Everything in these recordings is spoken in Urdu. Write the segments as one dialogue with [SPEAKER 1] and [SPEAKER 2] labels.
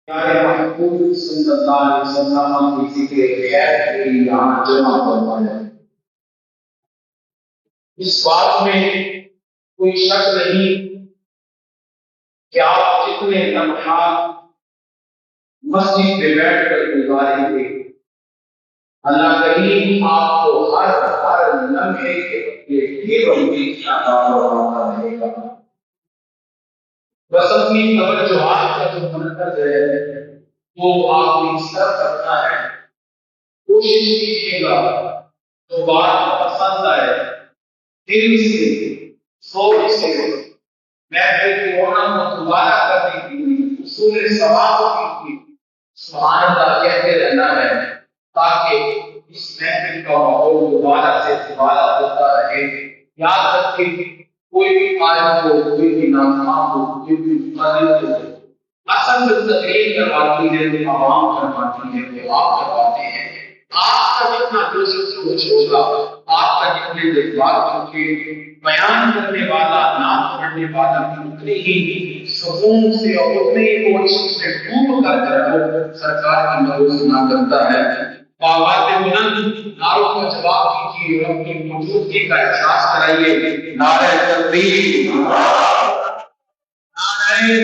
[SPEAKER 1] پیارے محبوب صلی اللہ علیہ وسلم کی ذکر خیر کے لیے یہاں جمع فرمایا۔ اس بات میں کوئی شک نہیں کہ آپ جتنے لمحات مسجد میں بیٹھ کر گزاریں گے، اللہ کریم آپ کو ہر لمحے کے بدلے بندی عطا فرماتا رہے گا۔ بس اپنی توجہات کا جو مرکز ہے وہ آپ کی اس طرف رکھنا ہے۔ کوشش کیجیے گا جو بات پسند آئے دل سے سوچ سے محفل کے رونق کو دوبارہ کرنے کے لیے اصول ثواب کی سبحان اللہ کہتے رہنا ہے، تاکہ اس محفل کا ماحول دوبارہ سے دوبارہ ہوتا رہے۔ یاد رکھیں کوئی بھی عالم ہو، کوئی بھی ناکام ہو، کوئی بھی مخالف ہو، اصل جو تقریر کرواتی ہے وہ عوام کرواتی ہے، وہ آپ کرواتے ہیں۔ آپ کا جتنا دل سے سوچ ہوگا، آپ کا جتنے جذبات ہوں گے، بیان کرنے والا، نام پڑھنے والا اتنے ہی سکون سے اور اتنے ہی کوشش سے ڈوب کر سرکار کی مدد سنا کرتا ہے۔ آواز بلند نعروں کا جواب دیجیے اور اپنی موجودگی کا احساس کرائیے۔ نعرہ تکبیر، نعرہ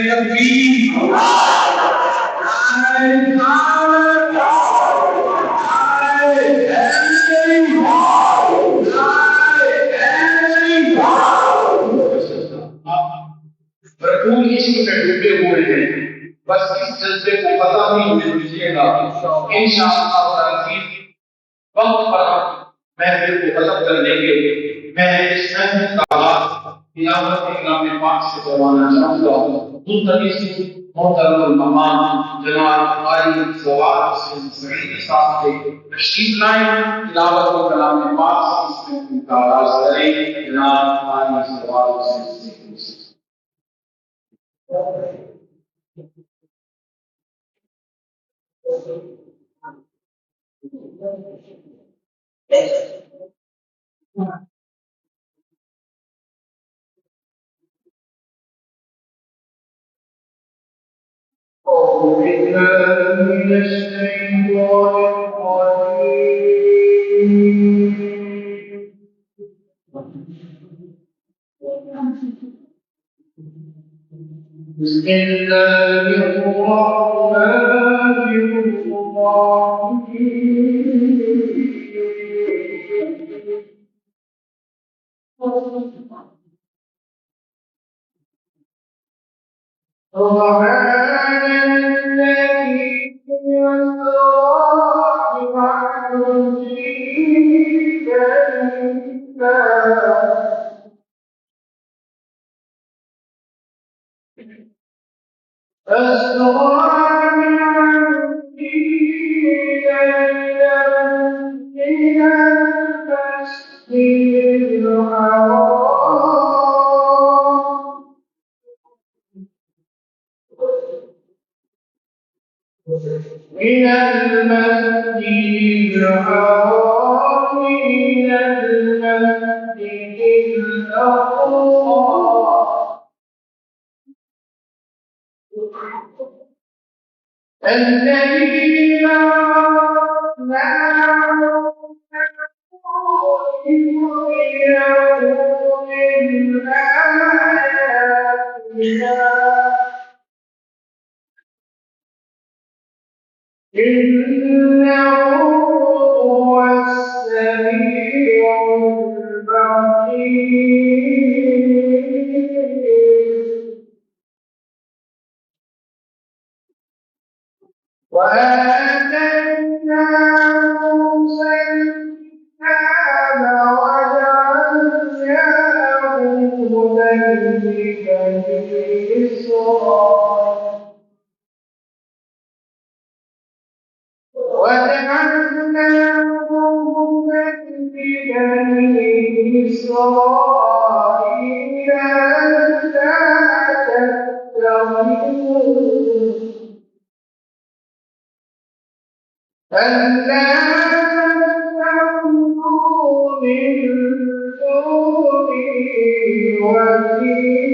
[SPEAKER 1] تکبیر، نعرہ رسالت، بھرپور عشق میں ڈوبے ہوئے ہیں، بس اس جذبے کو ختم نہیں ہونے دیجیے گا۔ انشاءاللہ تعالی وقت پر محفل کو ختم کر دیں گے۔ میں اس محفل کا آغاز تلاوت کلام پاک سے کروانا چاہوں گا۔ منتظر سے محترم المقام جناب قاری سواد حسین سعیدی صاحب سے تشریف لائیں، تلاوت کلام پاک سے اس محفل کا آغاز کریں۔ جناب قاری سواد حسین سعیدی صاحب۔ أعوذ بالله من الشيطان الرجيم، بسم الله الرحمن من المسجد الحرام إلى المسجد الأقصى الذي باركنا لنريه من آياتنا إنه هو السميع البصير وآتينا موسى الكتاب وجعلناه هدى لبني إسرائيل ألا تتخذوا من دوني وكيلا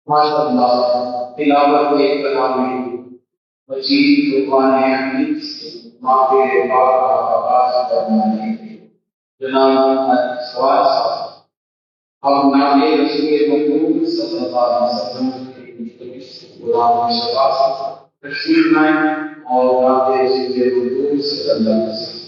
[SPEAKER 1] ماشاءاللہ تلاوت ایک کلام میں مجید زبان حمید سے ماں کے پاک کا آغاز فرمانے جناب سوال صاحب ہم نام رسول مقبول صلی اللہ علیہ وسلم کے قرآن شفا سے تشریف لائیں اور نام رسول مقبول صلی اللہ علیہ وسلم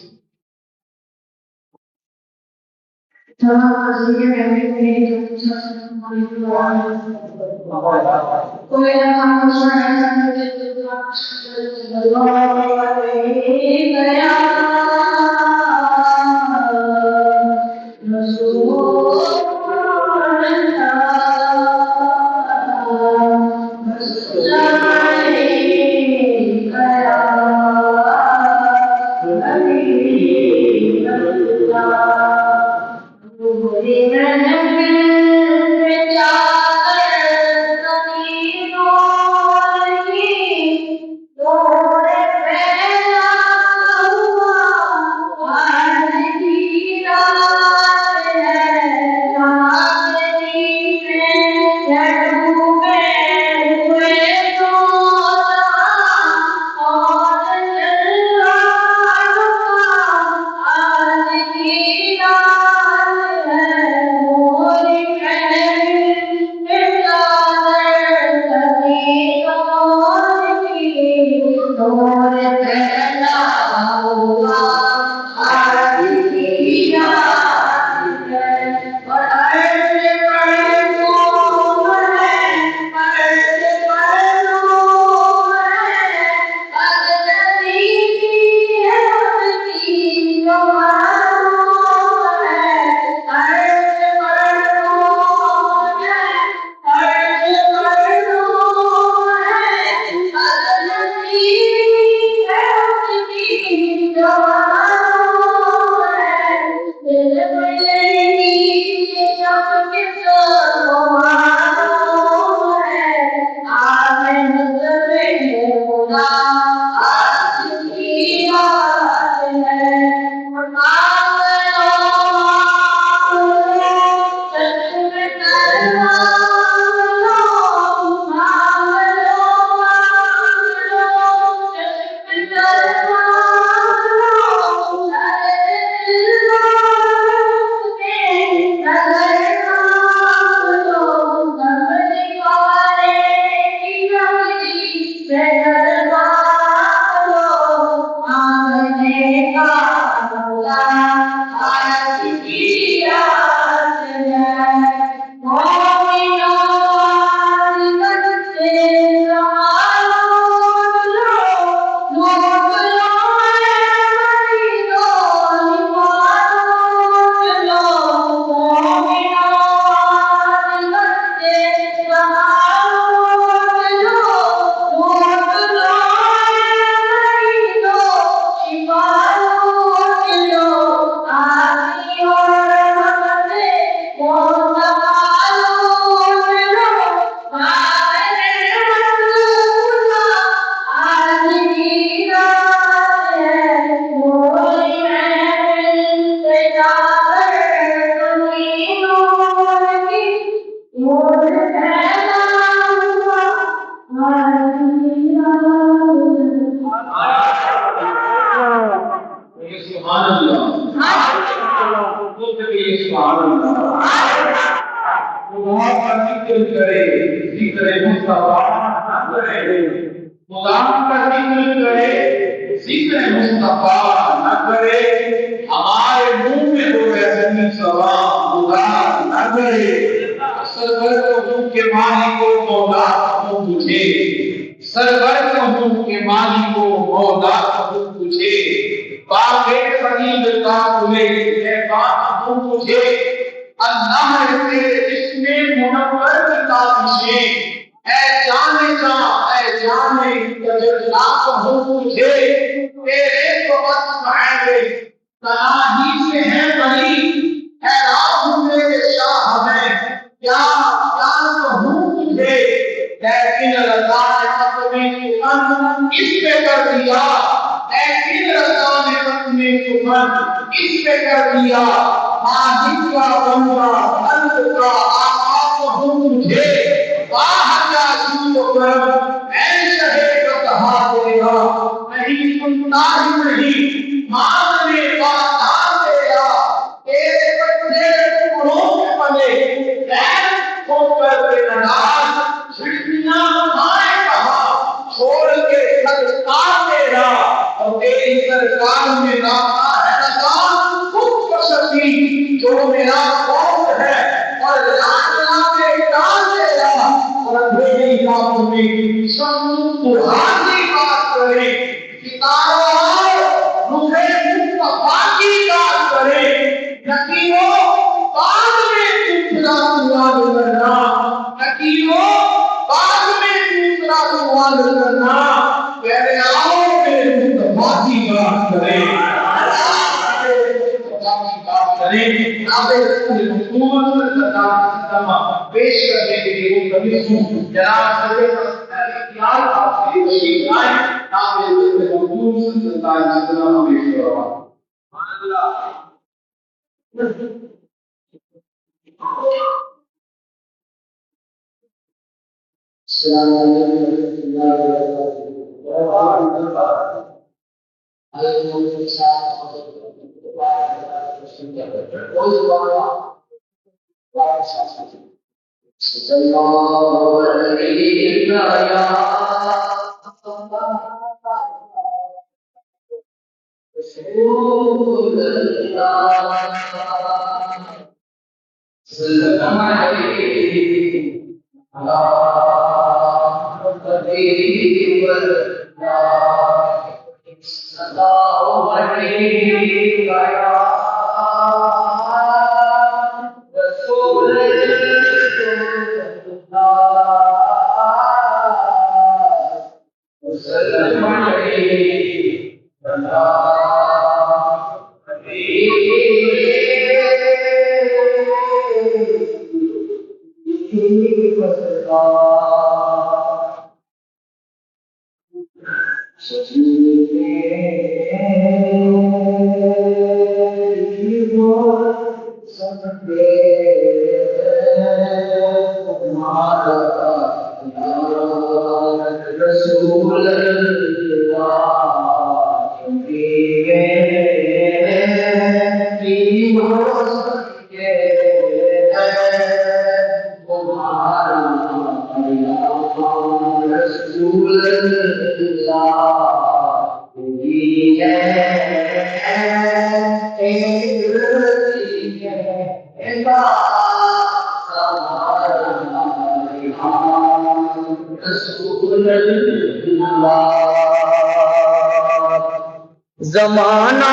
[SPEAKER 2] زمانہ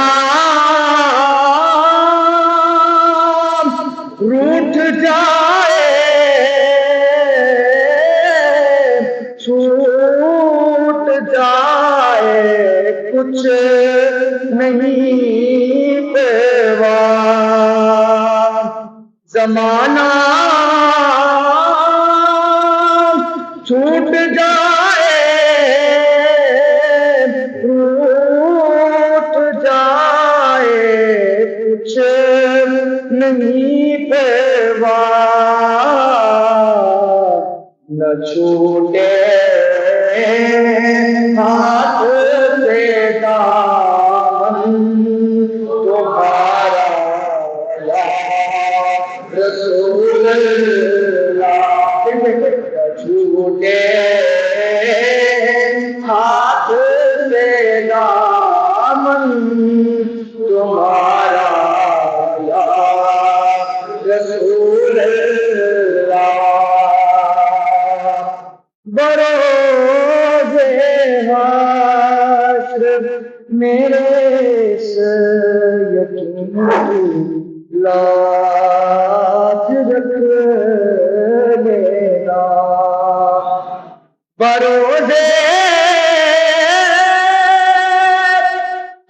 [SPEAKER 2] روٹھ جائے چھوٹ جائے کچھ نہیں پیوان زمانہ چھوٹ جائے روٹ جائے کچھ نہیں پیوان نہ چھوٹے ہاتھ سے دامن تمہارا یا رسول اللہ چھوٹے ہاتھ سے دامن تمہارا یا رسول اللہ بروز حشر میرے سے یتیم لاج رکھ لینا بروز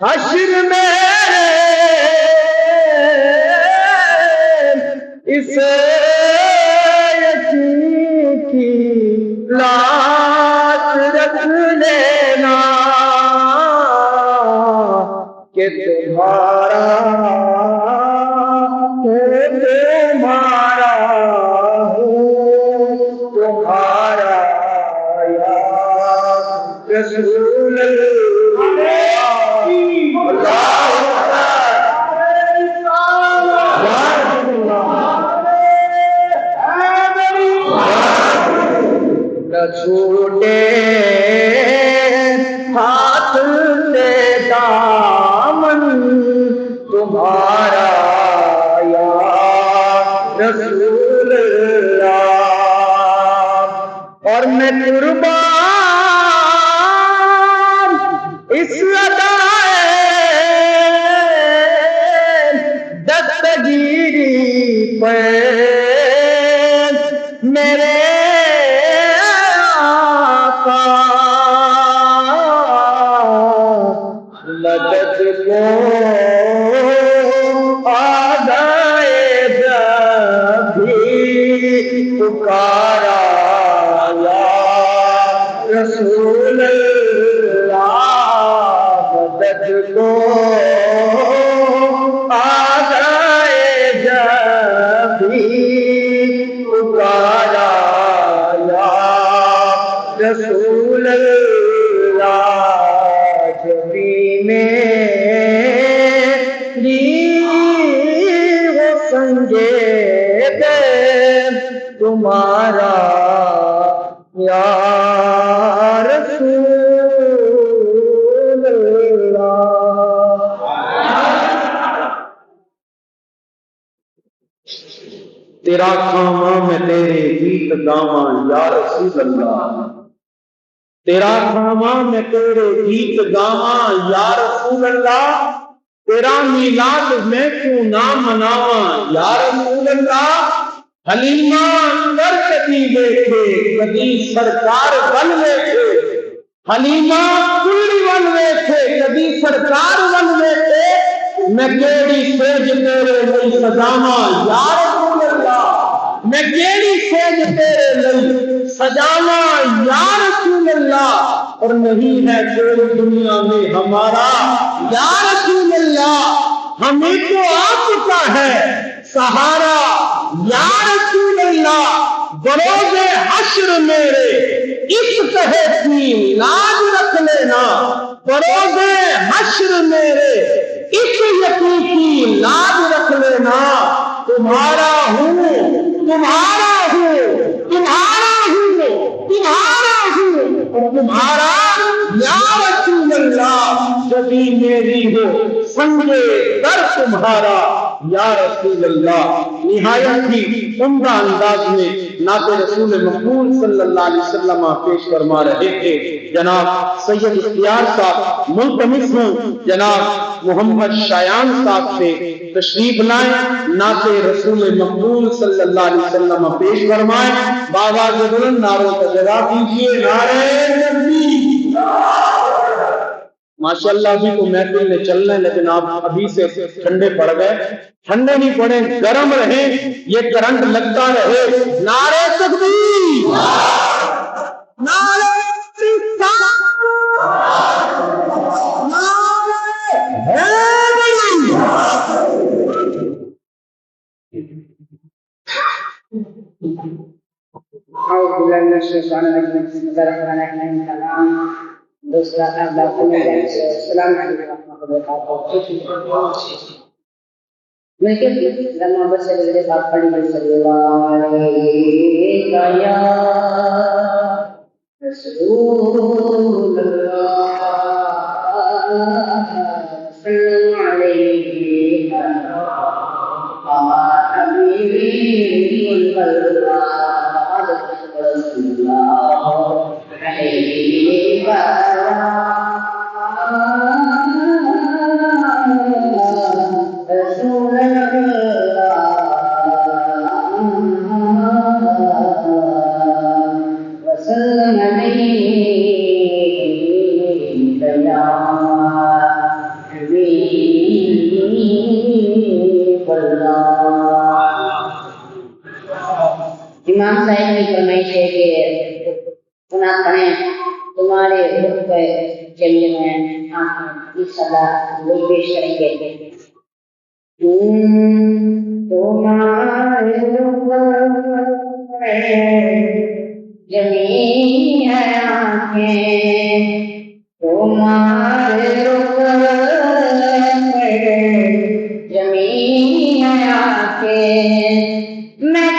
[SPEAKER 2] حشر میرے اس یتیم کی لاج رکھ لینا کہ تمہارا تمہارا یا رسول چھوٹے ہاتھ سے دامن تمہارا یا رسول اللہ اور میں قربان اس دستگیری پہ میرے مدد کو آدائے جب بھی پکارا یا رسول اللہ مدد کو آدائے جب بھی پکارا یا رسول اللہ جبی میری وہ سنگے دے تمہارا یا رسول اللہ
[SPEAKER 3] تیرا کھاواں میں تیرے گیت گاواں یا رسول اللہ تیرا کھاواں میں تیرے گیت گاواں یا رسول اللہ تیرا میلاد میں کیوں نہ مناواں یا رسول اللہ حلیمہ اندر کدی ویکھے کدی سرکار ول ویکھے حلیمہ کلی ول ویکھے کدی سرکار ول ویکھے میں کیڑی سوج تیرے لئی سجاواں یا رسول اللہ میں کیڑی سیج تیرے لئی سجاوا یا رسول اللہ، اور نہیں ہے کوئی دنیا میں ہمارا یا رسول اللہ، ہمیں تو آپ کا ہے سہارا یا رسول اللہ، بروز حشر میرے اس طرح کی لاج رکھ لینا، بروز حشر میرے اس یقین کی لاج رکھ لینا، تمہارا ہوں تمہارا ہوں تمہارا ہوں تمہارا ہوں اور تمہارا یا رسول اللہ، جبھی میری ہو سنگے در تمہارا یا رسول اللہ۔ نہایت ہی عمدہ انداز میں نعت رسول مقبول صلی اللہ علیہ وسلم پیش فرما رہے تھے جناب سید اختیار صاحب۔ ملتمس ہوں جناب محمد شایان صاحب سے تشریف لائیں، نعت رسول مقبول صلی اللہ علیہ وسلم پیش فرمائیں، بابا کے بلند نعروں کا جواب دیجیے، نعرہ تکبیر۔ ماشاءاللہ ابھی تو محفل میں چلنا ہے، لیکن آپ ابھی سے ٹھنڈے پڑ گئے، ٹھنڈے نہیں پڑے گرم رہیں، یہ کرنٹ لگتا رہے۔ نعرہ تکبیر، نعرہ رسالت، نعرہ حیدری۔
[SPEAKER 2] أعوذ بالله من الشيطان الرجيم بسم الله الرحمن الرحيم دوسرا السلام علیکم ورحمۃ اللہ وبرکاتہ۔ میں کہ لما بس میرے ساتھ پڑھی بڑی صلی اللہ علیہ یا رسول اللہ صلی علیہ حبیبی اللہ رسول اللہ امام صاحب کی فرمائش ہے کہ گناہ پڑھیں تمہارے رخ پہ چلیے، میں آپ کی صدا وہی پیش کریں گے۔ تمہارے رخ پہ جمی ہے آنکھیں، تمہارے رخ پہ جمی ہے آنکھیں، میں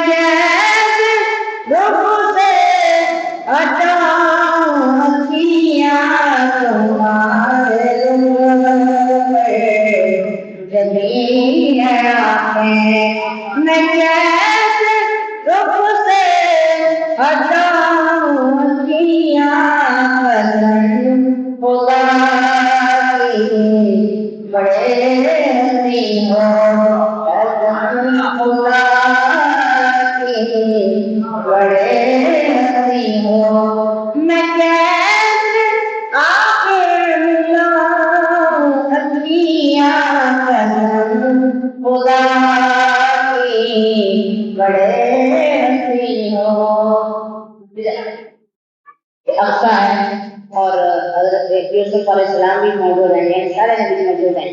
[SPEAKER 2] اور حضرت یوسف علیہ السلام بھی موجود ہیں، سارے نبی موجود ہیں۔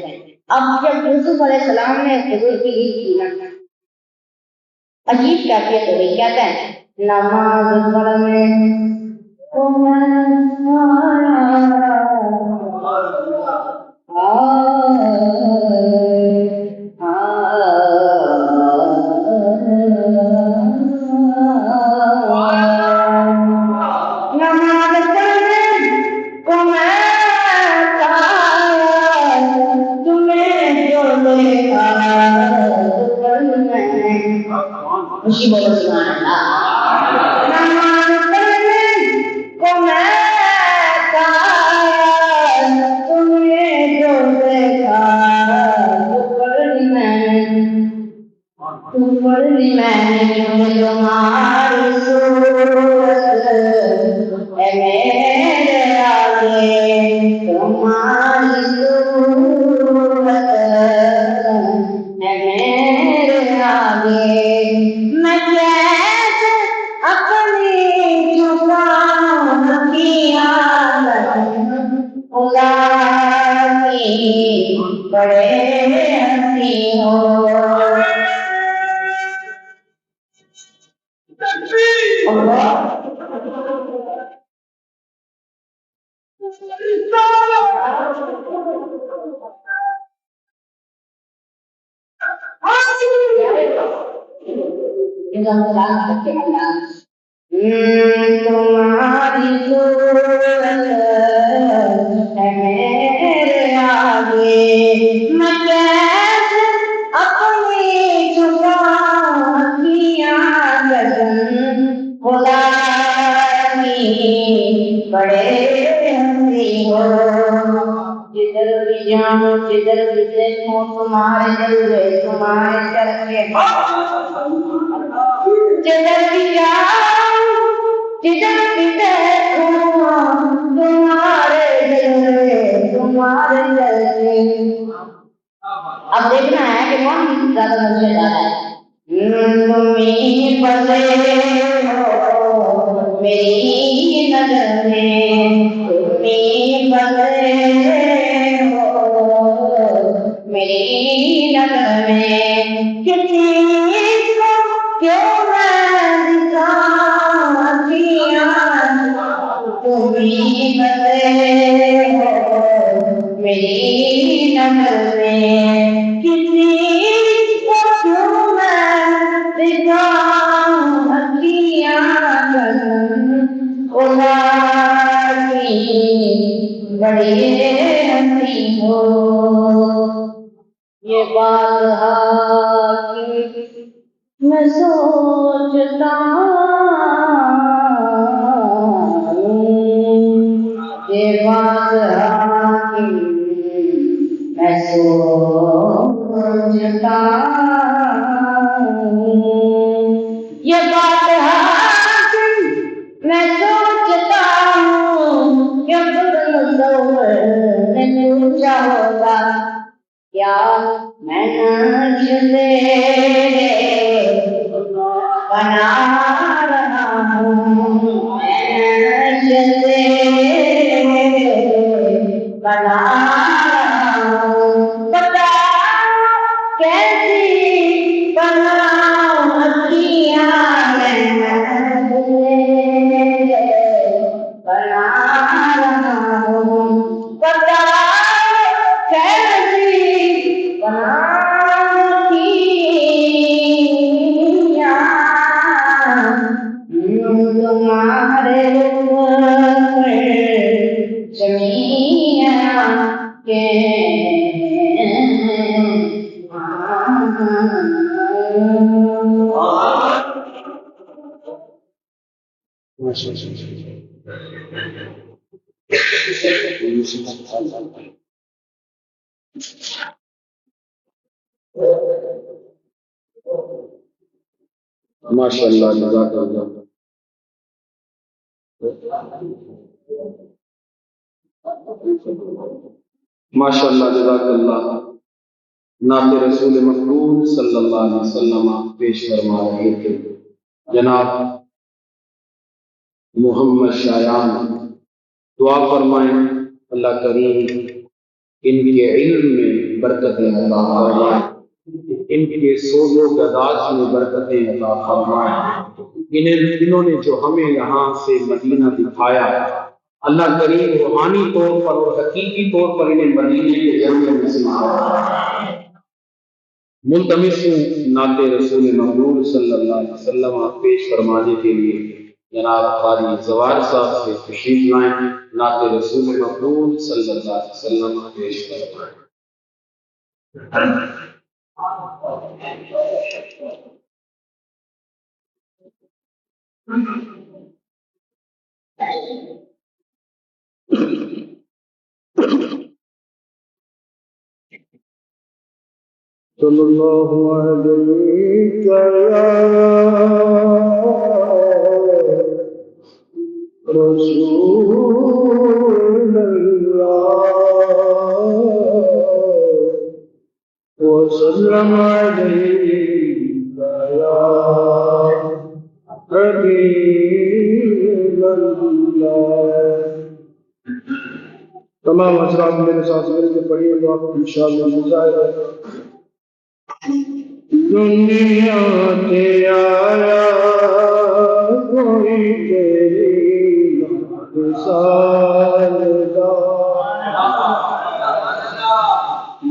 [SPEAKER 2] اب جب یوسف علیہ السلام نے حضور کی عید کی نا، عجیب کیفیت ہو گئی، کہتے ہیں نماز پڑھنے خوشی بولو سبحان اللہ۔ نماز پڑھنے کو میں کہا، تم نے جو دیکھا تو پڑھ لی میں نے تمہاری صورت اے میرے آگے، تمہاری صورت اے میرے آگے، میں غلامی بڑے ہنسی ہو تمہاری صورت ہے میرے آگے میں کیسے اپنی چھپاکیاں گزن غلامی بڑے ہنسی ہو جدھر بھی جاؤں جدھر بھی دیکھوں تمہارے جلوے تمہارے چرچے جدھر بھی جاؤں جدھر بھی دیکھوں تمہارے جلوے تمہارے چرچے اب دیکھنا ہے کہ کون زیادہ مزیدار ہے تم ہی بسے ہو میری نظر میں تم ہی بسے ہو میری نظر میں کسی کو کیوں میں دکھاؤں تم ہی بسے ہو میری نظر میں کسی کو کیوں میں دکھاؤں غلامی بڑی ہنسی ہو یہ بات حاکم میں سوچتا ہوں یہ بات حاکم میں سوچتا ہوں یہ بات حاکم میں سوچتا ہوں کہ خود مصور نے پوچھا ہوگا کیا میں نقش تیرے بنا رہا ہوں میں نقش تیرے بنا رہا ہوں بتا کیسی بناؤں اکھیاں میں بنا رہا ہوں بتا کیسی بناؤں اکھیاں تمہارے اوپر زمیناں کے
[SPEAKER 3] ماشاء اللہ جزاک اللہ ماشاء اللہ جزاک اللہ نعت رسول مقبول صلی اللہ علیہ وسلم پیش فرما رہے تھے جناب محمد شایان دعا فرمائیں اللہ کریم ان کے علم میں برکتیں عطا فرمائیں ان کے سوز و گداز میں برکتیں عطا فرمائیں انہوں نے جو ہمیں یہاں سے مدینہ دکھایا اللہ کریم روحانی طور پر اور حقیقی طور پر انہیں مدینے کے جنت میں نصیب فرمائے ملتمس ہوں نعت رسول مقبول صلی اللہ علیہ وسلم پیش فرمانے کے لیے جناب قاری زوار صاحب سے تشریف لائیں نعت رسول مقبول صلی اللہ علیہ وسلم پیش فرمائیں صلی اللہ علیہ رسول اللہ وسلم علیہ حبیب اللہ تمام حضرات میرے ساتھ مل کے پڑھیے گا انشاءاللہ مزہ آئے گا۔ دنیا کے آیا کوئی تیری مثال دا،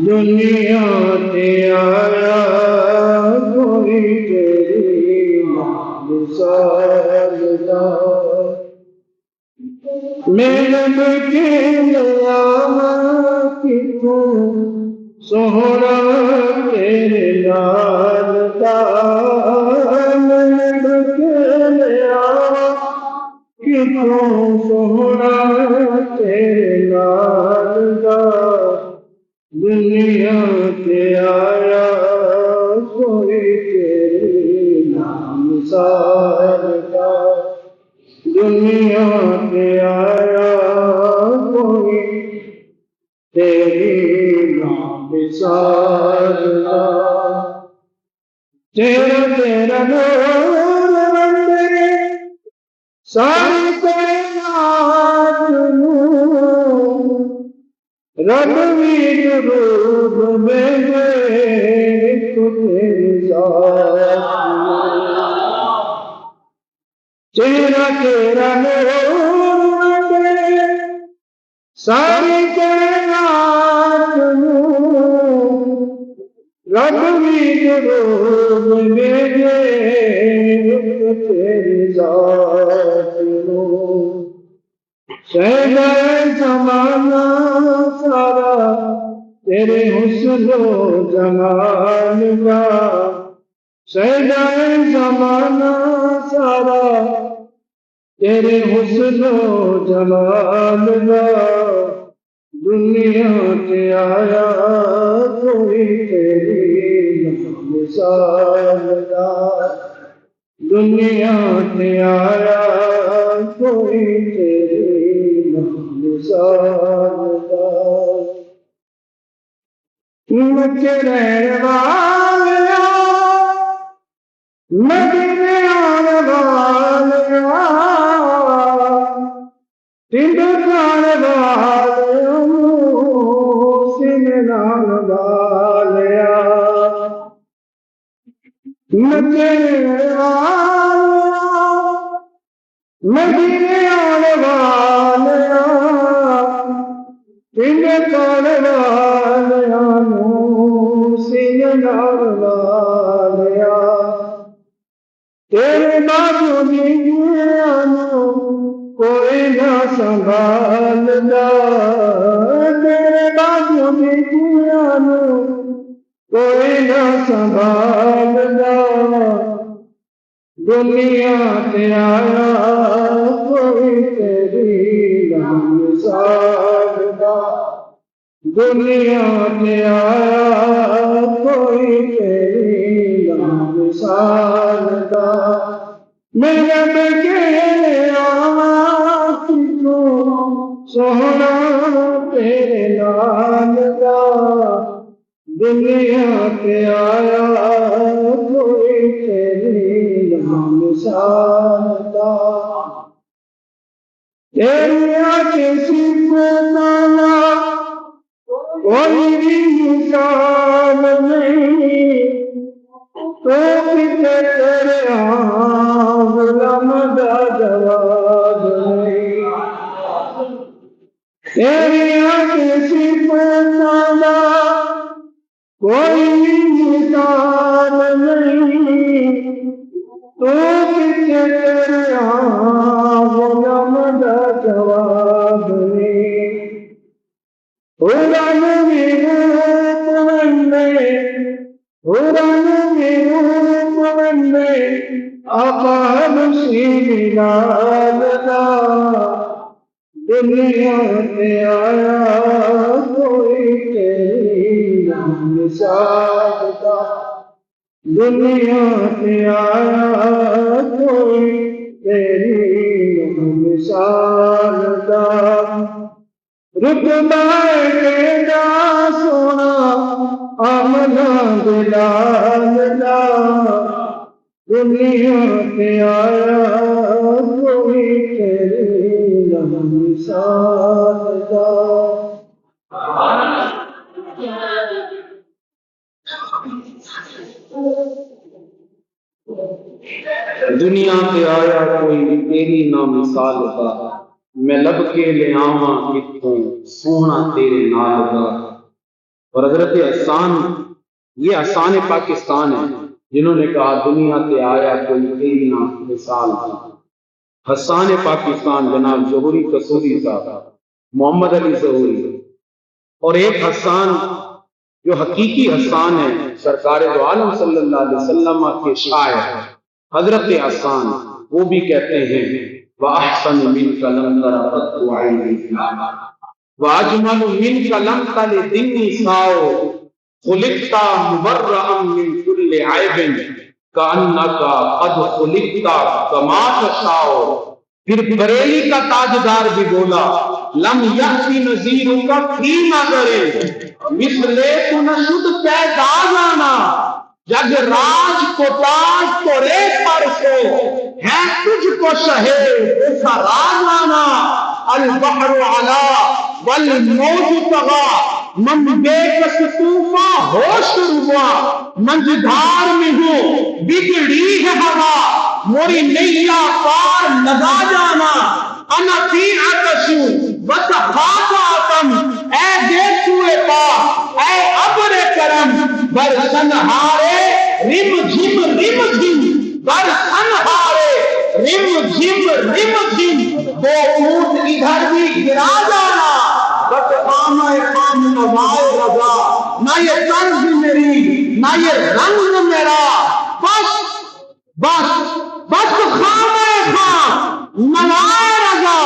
[SPEAKER 3] دنیا کے آیا کوئی تیری مثال دا، میرے بکیلا کی تو سوہرا تیرے لال دا، میرے بکیلا کی تو سوہرا تیرے لال دا، دنیا کے آیا کوئی تیری مثال دا، دنیا کے آیا کوئی تیری مثال دا، تیرا تیرا نور بندے ساری کائنات نور، رب بھی درود بھیجے تو تیری ذات نور، تیرا تیرا نور بندے ساری کائنات نور، رب بھی درود بھیجے تو تیری ذات نور، شہدہ زمانہ سارا تیرے حسن و جمال کا، شہدہ زمانہ سارا تیرے حسن و جمال کا، دنیا کے آیا کوئی تیری مثال دا، دنیا کے آیا کوئی تیری مثال دا، مکے رہنے والیا مدینے آنے والیا، ٹھنڈ کھانے والیا سینے نال والیا، مکے رہنے والیا مدینے آنے والیا، ٹھنڈ کھانے والیا سینے نال والیا، تیرے بازو دیاں کوئی نہ سنبھالدا، تیرے بازو دیاں کوئی نہ سنبھالدا، دنیا کے آیا کوئی تیری مثال دا، دنیا کے آیا کوئی تیری مثال دا، میرے بکیلا کی تو سوہرا تیرے لال دا، دنیا کے آیا کوئی تیری مثال دا، تیری آنکھیں صفتاں کوئی بھی مثال نہیں، تو کتے تیرے غلام دا جواب نہیں، تیری آنکھیں صفتاں کوئی مثال نہیں، تو کتے تیرے غلام دا جواب نہیں، قرآن میں روپ بندے قرآن میں روپ بندے آقا حبشی بلال دا، دنیا کے آیا کوئی تیری مثال دا، دنیا کے آیا کوئی تیری مثال دا، رتبہ تیرا سونا آمنا دلال دا، دنیا کے آیا کوئی تیری مثال دا۔ دنیا تے آیا کوئی تیری نہ مثال دا، میں لب کے لے آواں کتوں سونا تیرے نال دا۔ اور حضرت حسان، یہ حسان پاکستان ہے جنہوں نے کہا دنیا تے آیا کوئی تیری نہ مثال دا۔ حسان پاکستان جناب ظہوری قصوری صاحب، محمد علی ظہوری، اور ایک حسان جو حقیقی حسان ہے سرکار دو عالم صلی اللہ علیہ وسلم کے شاعر حضرت حسان، وہ بھی کہتے ہیں وَأَحْسَنُ مِنْكَ لَمْ تَرَ قَطُّ عَيْنِي وَأَجْمَلُ مِنْكَ لَمْ تَلِدِ النِّسَاءُ خُلِقْتَ مُبَرَّأً مِنْ كُلِّ عَيْبٍ كَأَنَّكَ قَدْ خُلِقْتَ كَمَا تَشَاءُ۔ پھر بریلی کا تاجدار بھی بولا لم یأتی نذیرک فی نظر مثلے تو نشد پیدا جانا، جگ راج کو تاج تو رے پر سے ہے تجھ کو شہے ایسا راج آنا۔ البحر علا والموج طغا من بے کس طوفاں ہوش روا، منجدار میں ہوں بگڑی ہے ہوا موری نیا پار لگا جانا۔ انا فی عطشو وتخافاتم اے دیکھوے پا اے ابر کرم برسن ہارے رم جھم برسن ہارے رم جھم دو اونٹ ادھر بھی گرا جانا۔ بس آمائے خام نوائے رضا، نہ یہ طرز میری نہ یہ رنگ میرا، بس خامائے خام نوائے رضا،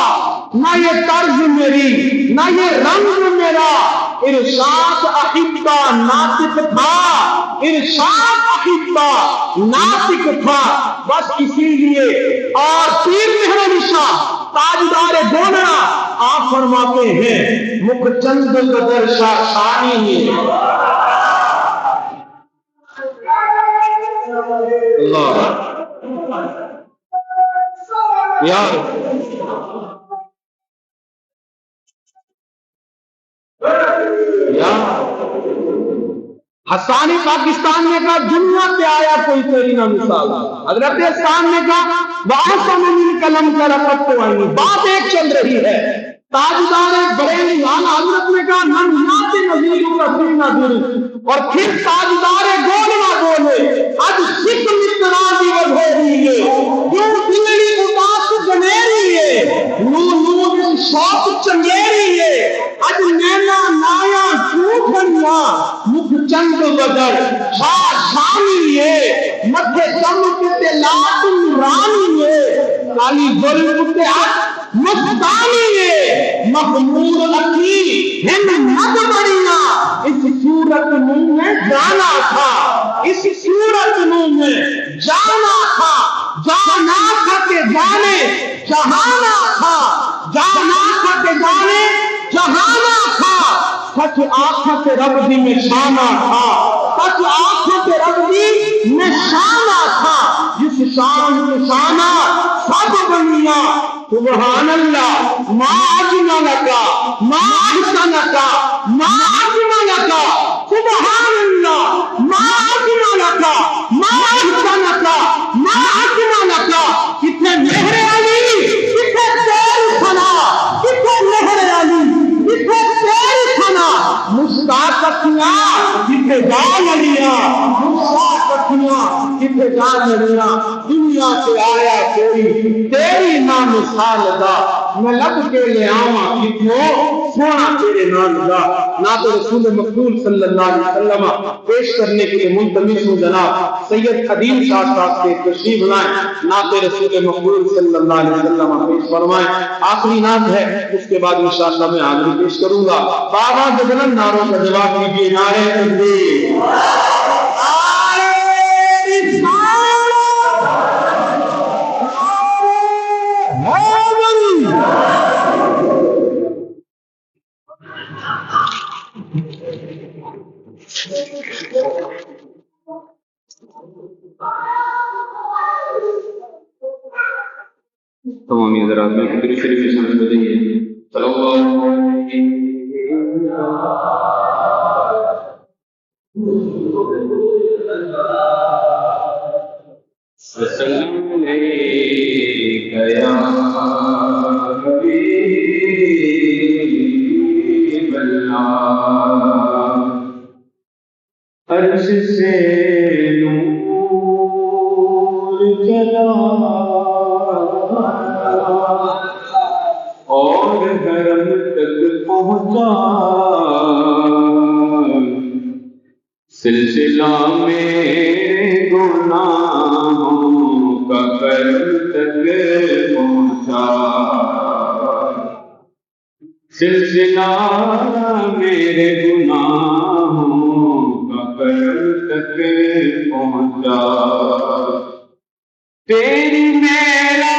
[SPEAKER 3] نہ یہ طرز میری نہ یہ رنگ میرا۔ ارشاد احبہ ناطق تھا، ارشاد احبہ ناطق تھا، بس اسی لیے۔ اور پیر مہران شاہ تاجدار گولڑا آپ فرماتے ہیں مکھ چند قدر شاہانی ہے۔ اللہ یا حسان پاکستان نے کہا دنیا پہ آیا کوئی تیری نہ مثال۔ حضرت حسان نے کہا وَأَحْسَنُ مِنْكَ لَمْ تَرَ قَطُّ عَيْنِي۔ بات ایک چل رہی ہے، تاجدار بریلی والا حضرت نے کہا نم نات نظیر رسول نظیر، اور پھر تاجدار گولڑا بولے اج سکھ مترا دی وڈھیری ہے کیوں دلڑی اداس جنیری ہے نو دن شوق چنگیری ہے اج نینا نایا کیوں کھنیا مکھ چند بدر شانی ہے متھے چمک تے لات نورانی ہے کالی گل تے مستانی ہے مخمور اکی ہم مد بڑیاں اس صورت منہ میں جانا تھا، اس صورت منہ میں جانا تھا، جانا تھا کہ جانے جہانا تھا، جانا تھا کہ جانے جہانا تھا، سچ آنکھوں کے رب دی میں شانہ تھا، سچ آنکھوں کے رب دی میں شانہ تھا، جس شان کے شانہ سب بنیا سبحان اللہ ما اجملکا ما احسنکا ما اجملکا سبحان اللہ ما اجملکا ما احسنکا ما اجملکا۔ کتنے مہر علی کتنے تیر سنا، کتنے مہر علی کتنے تیر سنا، مشتاقتیاں کتنے جان علیاں، مشتاقتیاں کتنے جان علیاں۔ دنیا سے آیا کوئی تیری نہ مثال دا، میں لب کے لے آواں کتنوں سونا تیرے نام دا۔ نہ تو رسول مقبول صلی اللہ علیہ وسلم پیش کرنے کے لیے ملتمس ہوں جناب سید خدیم شاہ صاحب کے تشریف لائیں، نہ تو رسول مقبول صلی اللہ علیہ وسلم پیش فرمائیں۔ آخری نعت ہے، اس کے بعد انشاءاللہ میں حاضری پیش کروں گا۔ بابا بلند نعروں کا جواب دیجیے، نعرہ تکبیر، تمام حضرات میں درود شریف کی سنت بدیے صلی اللہ علیہ وسلم علیک یا حبیب اللہ، عرش سے نور چلا اور حرم تک پہنچا، سلسلہ میرے گناہوں کا کرم تک پہنچا، سلسلہ میرے گناہوں کا کرم تک پہنچا، تیری میرا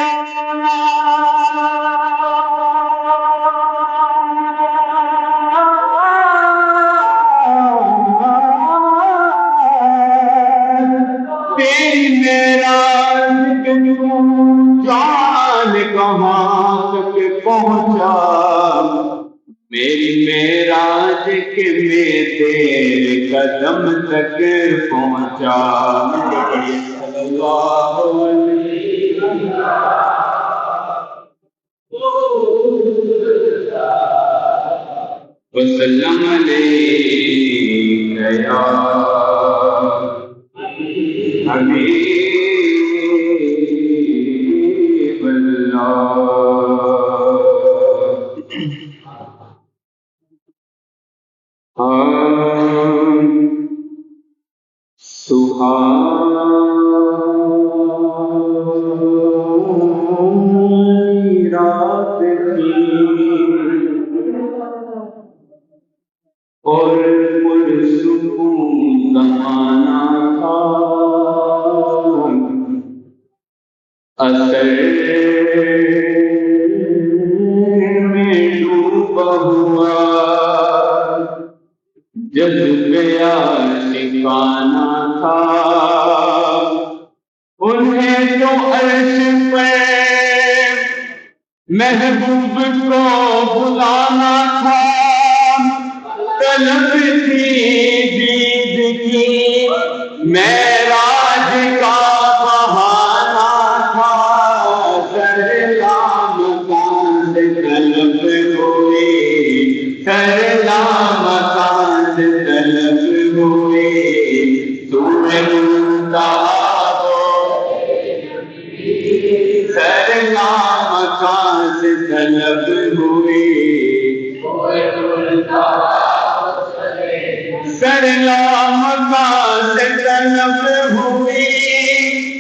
[SPEAKER 3] جان کہاں تک پہنچا، میری معراج کے میں تیرے قدم تک پہنچا، صلی اللہ علیہ وسلم علیک یا حبیب اللہ۔ سہانی رات تھی اور پرسکون زمانہ تھا، اثر میں ڈوبا ہوا جذبہ عاشقانہ تھا، انہیں تو عرش پہ محبوب کو بلانا تھا، طلب تھی دید کی معراج کا بہانہ تھا، سر لامکان سے طلب ہوئی، سر لامکان سے طلب ہوئی، سوئے منتہا سر لامکان سے طلب ہوئی، سر لامکان سے طلب ہوئی،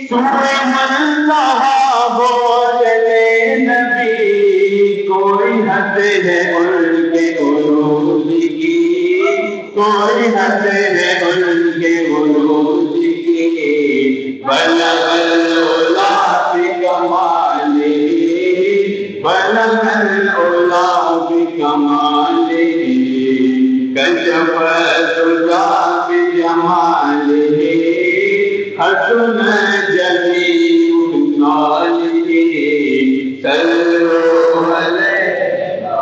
[SPEAKER 3] سوئے منتہا ہو چلے نبی، کوئی حد ہے ان کے عروج کی، کوئی حد ہے ان کے عروج کی، بلغ العلا بکمالہ، بلغ العلا بکمالہ، کشف الدجی بجمالہ، حسن جمیع خصالہ، صلو علیہ،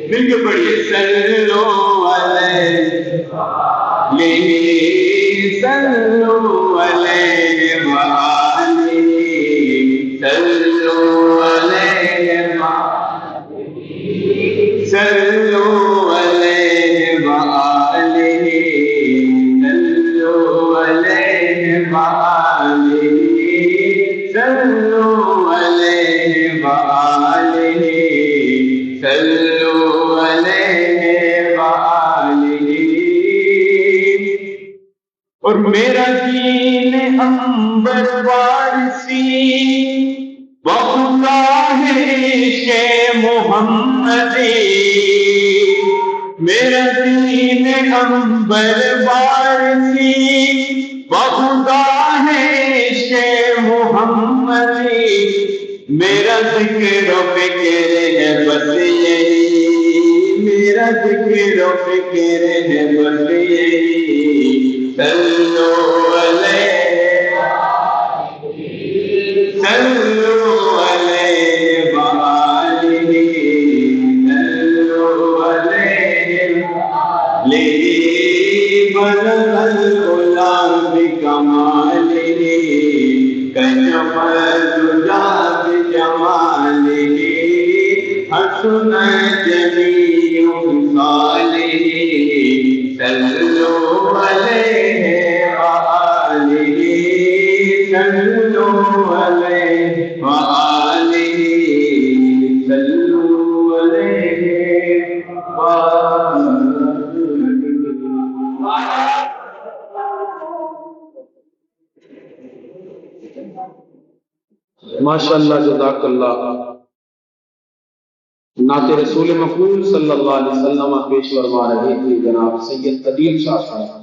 [SPEAKER 3] مل کے پڑھیے، صلو علیہ، صلو علیہ وآلہ، صلو علیہ صلو علیہ وآلہ، صلو علیہ وآلہ، صلو علیہ وآلہ، صلو علیہ وآلہ۔ اور میرا دین عنبر وارسی بخدا ہے عشق محمدی، میرا دین عنبر وارسی بخدا ہے عشق محمدی، میرا ذکر و فکر ہے بس یہی، میرا ذکر و فکر ہے بس یہی، صلو علیہ، صلو علیہ وآلہ، صلو علیہ وآلہ، بلغ العلا بکمالہ، ماشاءاللہ جزاک اللہ. نعت رسول مقبول صلی اللہ علیہ وسلم پیش فرما رہے تھے جناب سید قدیم شاہ صاحب.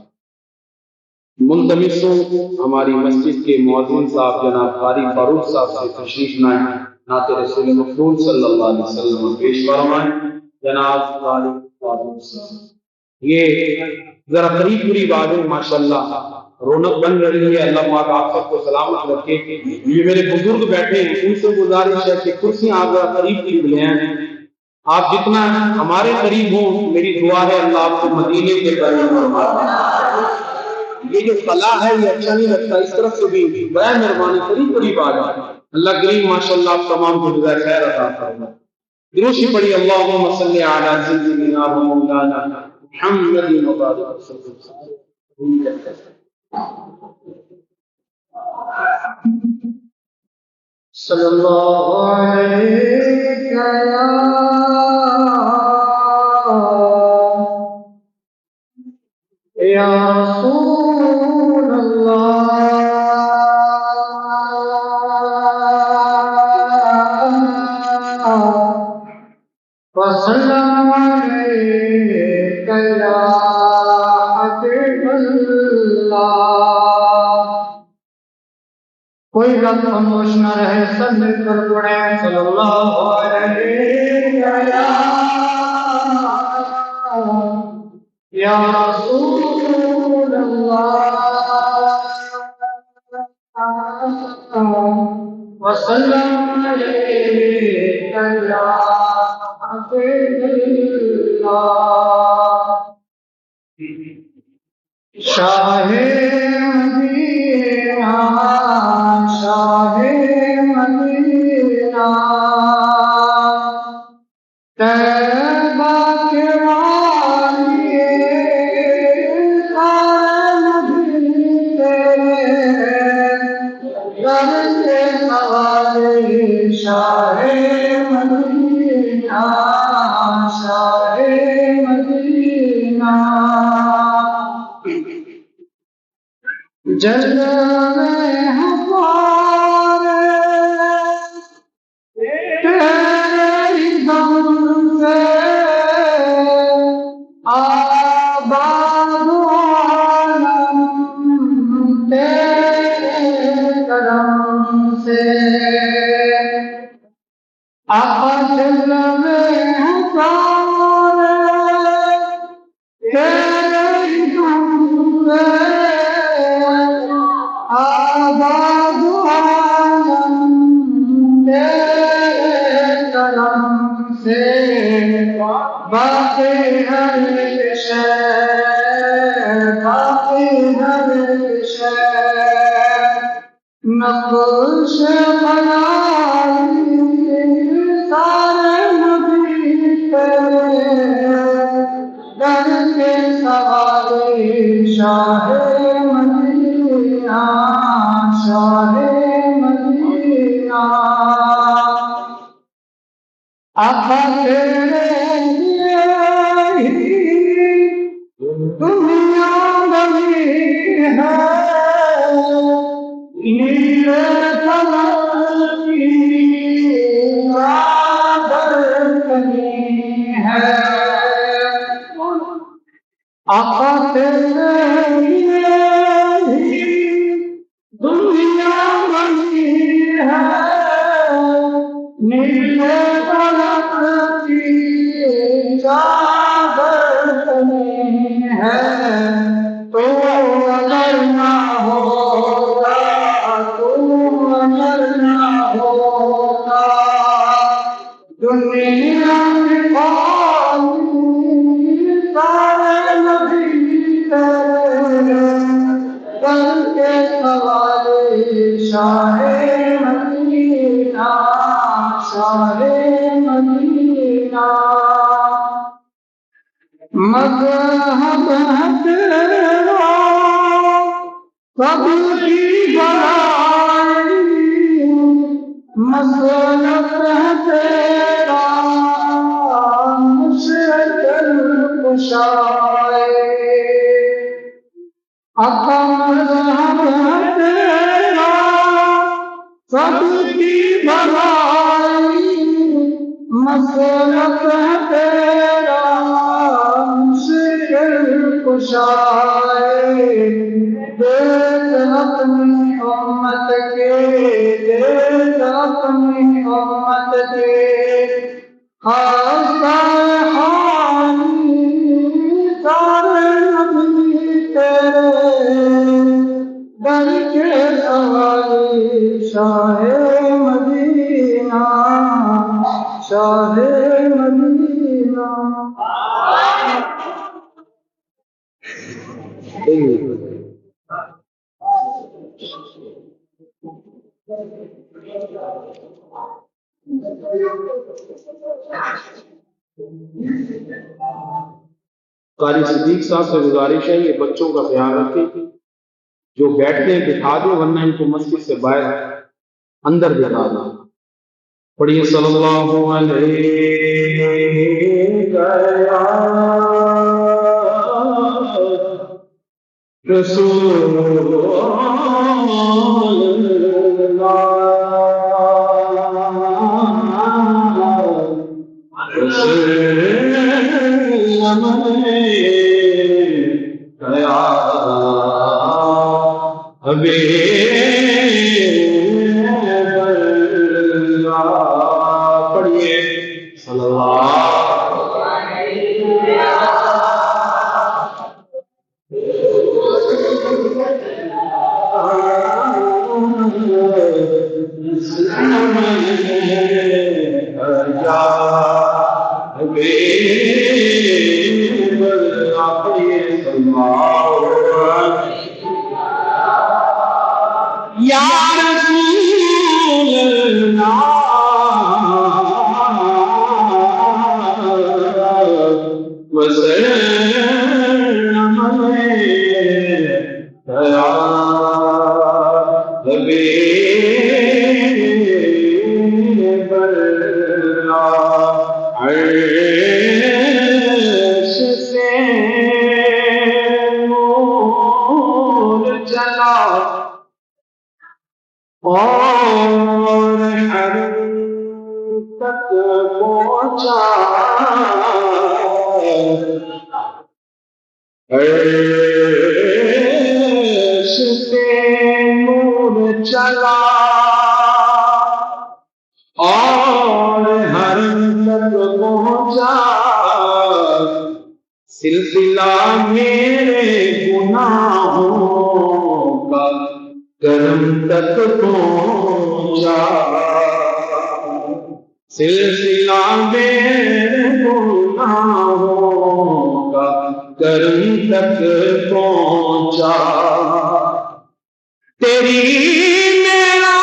[SPEAKER 3] ملتمس ہوں ہماری مسجد کے مؤذن صاحب جناب قاری فاروق صاحب سے تشریف لائیں، نعت رسول مقبول صلی اللہ علیہ وسلم پیش فرمائیں. جناب قاری فاروق صاحب یہ ذرا قریب قریب آ جائیں، ماشاءاللہ رونق بن رہی ہے. اللہ پاک آپ سب کو سلامت رکھے. یہ میرے بزرگ بیٹھے ہیں، ان سے گزارش ہے کہ کرسیاں آپ ذرا قریب قریب لے آئیں. آپ جتنا ہمارے قریب ہوں میری دعا ہے اللہ آپ کو مدینے کے قریب فرمائے. یہ جو قلعہ ہے یہ اچھا نہیں لگتا، اس طرف سے بھی برائے مہربانی قریب قریب آ جائے. اللہ کریم ماشاءاللہ آپ تمام کو جزائے خیر عطا فرمائے. درود پڑھی اللہم صلی علی سیدنا و مولانا محمد وبارک وسلم.
[SPEAKER 2] صلی اللہ علیہ یا رسول اللہ وسلم علیک یا حبیب اللہ. کوئی لفظ خاموش نہ رہے، سب مل کر پڑھیں صلی اللہ علیہ یا رسول اللہ وسلم علیک یا حبیب اللہ. شاہ مدینہ شاہ مدینہ طیبہ کے والی در کے سواری. شاہ مدینہ شاہ مدینہ جلوے ہمارے تیرے دم سے آباد عالم تیرے کرم سے. آقا جلوے ہمارے تیرے دم سے آباد عالم تیرے کرم سے. باقی ہر شے باقی ہر شے نقش خیالی سارے نبی تیرے در کے سواری. شاہ مدینہ شاہ مدینہ آقا تیرے لیے ہی دنیا بنی ہے، نیلے کمل کی چادر بنی ہے. آقا تیرے لیے ہی دنیا بنی ہے، نیلے کمل کی چادر بنی ہے. تو اگر نہ ہوگا تو اگر نہ ہوگا دنیا میں سارے نبی تیرے در کے سواری. شاہ مدینہ شاہ مدینہ مذہب ہے تیرا سب کی بڑائی، مسلک ہے تیرا مشکل کشائی. آقا مذہب ہے تیرا
[SPEAKER 3] سب کی بھلائی مسلک ہے تیرا، مشکل کشائے دیکھ اپنی امت کے، دیکھ اپنی امت کے خاصہ حالی سارے نبی تیرے در کے سوالی، شاہ مدینہ، شاہ مدینہ۔ قاری صدیق صاحب سے گزارش ہے یہ بچوں کا خیال رکھیں، جو بیٹھتے ہیں بٹھا دو ورنہ ان کو مسجد سے باہر اندر بٹھا دو۔ پڑھیے صلی اللہ علیہ رسول پڑھیے صلی اللہ یا رسول اللہ وسلم یا حبیب اللہ، عرش سے نور چلا اور حرم تک پہنچا، عرش سے نور چلا اور حرم تک پہنچا، سلسلہ میرے گناہوں کا کرم تک پہنچا، سلسلہ میرے گناہوں کا کرم تک پہنچا، تیری میرا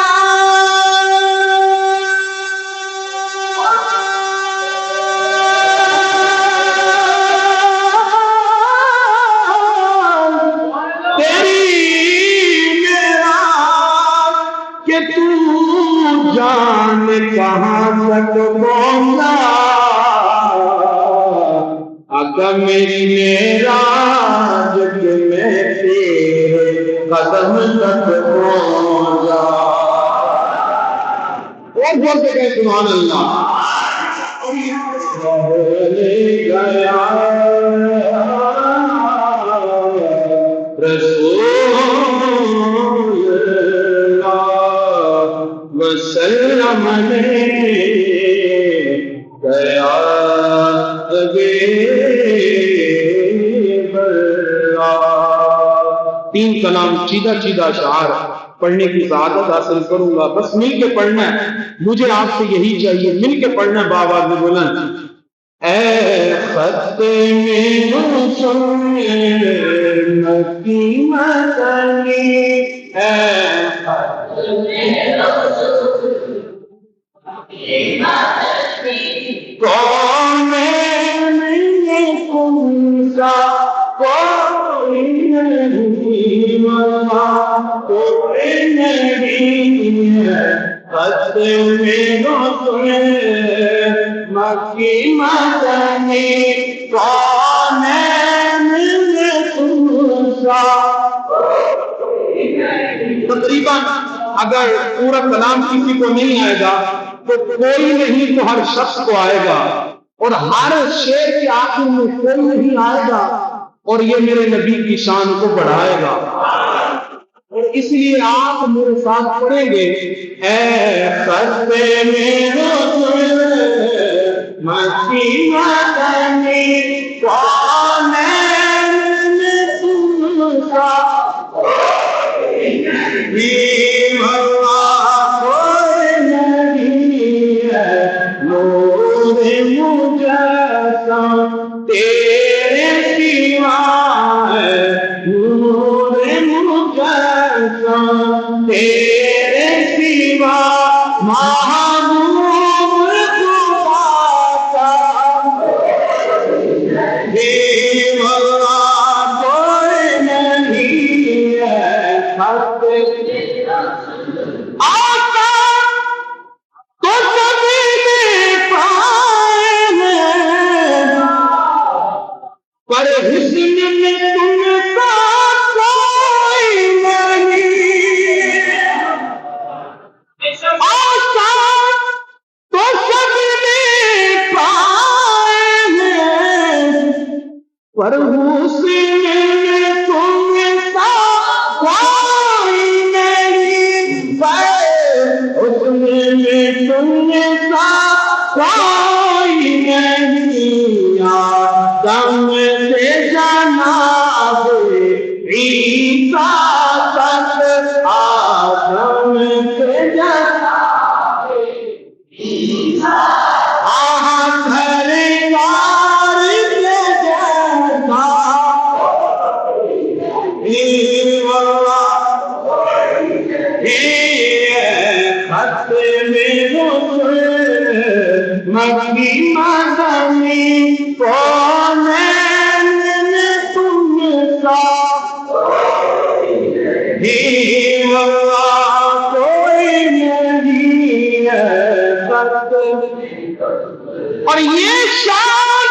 [SPEAKER 3] جان کہاں تک پہنچا، آقا میری میرا جگ میں تیرے قدم تک پہنچا۔ اور بولتے گئے سبحان اللہ، گیا رسول وسلم نے گیا حبیب اللہ۔ 3 کلام سیدھا سیدھا اشعار پڑھنے کی سعادت حاصل کروں گا، بس مل کے پڑھنا ہے، مجھے آپ سے یہی چاہیے، مل کے پڑھنا ہے بآواز بلند۔ اے خط رسول مکی مدنی، اے خط کون نہیں تم کا کوئی نہیں، کوئی نہیں ہے خط میں رسول مکی مدنی، کون نہیں تم کا تقریباً اگر پورا کلام کسی کو نہیں آئے گا تو کوئی نہیں تو ہر شخص کو آئے گا، اور ہر شعر کے آخر میں کوئی نہیں آئے گا، اور یہ میرے نبی کی شان کو بڑھائے گا۔ اور اس لیے آپ میرے ساتھ پڑھیں گے، اے خطِ رسول مکی مدنی کونین میں تم سا بھی اللہ کوئی نہیں ہے، نور مجسم تیرے سوا ہے، نور مجسم تیرے سوا محبوب خدا کا بھی اللہ کوئی نہیں ہے۔ آقا تو سبھی نے پائے ہیں، پر حسن میں تم سا کوئی نہیں۔ آقا تو سبھی نے پائے ہیں، پر حسن میں تم سا کوئی نہیں، حسن میں تم سا کوئی نہیں۔ آدم سے جناب عیسیٰ تک، آدم سے جناب عیسیٰ سرکار کے جیسا خط میں مکی مدنی کونین میں تم سا بھی اللہ کوئی نہیں ہے۔ اور یہ شان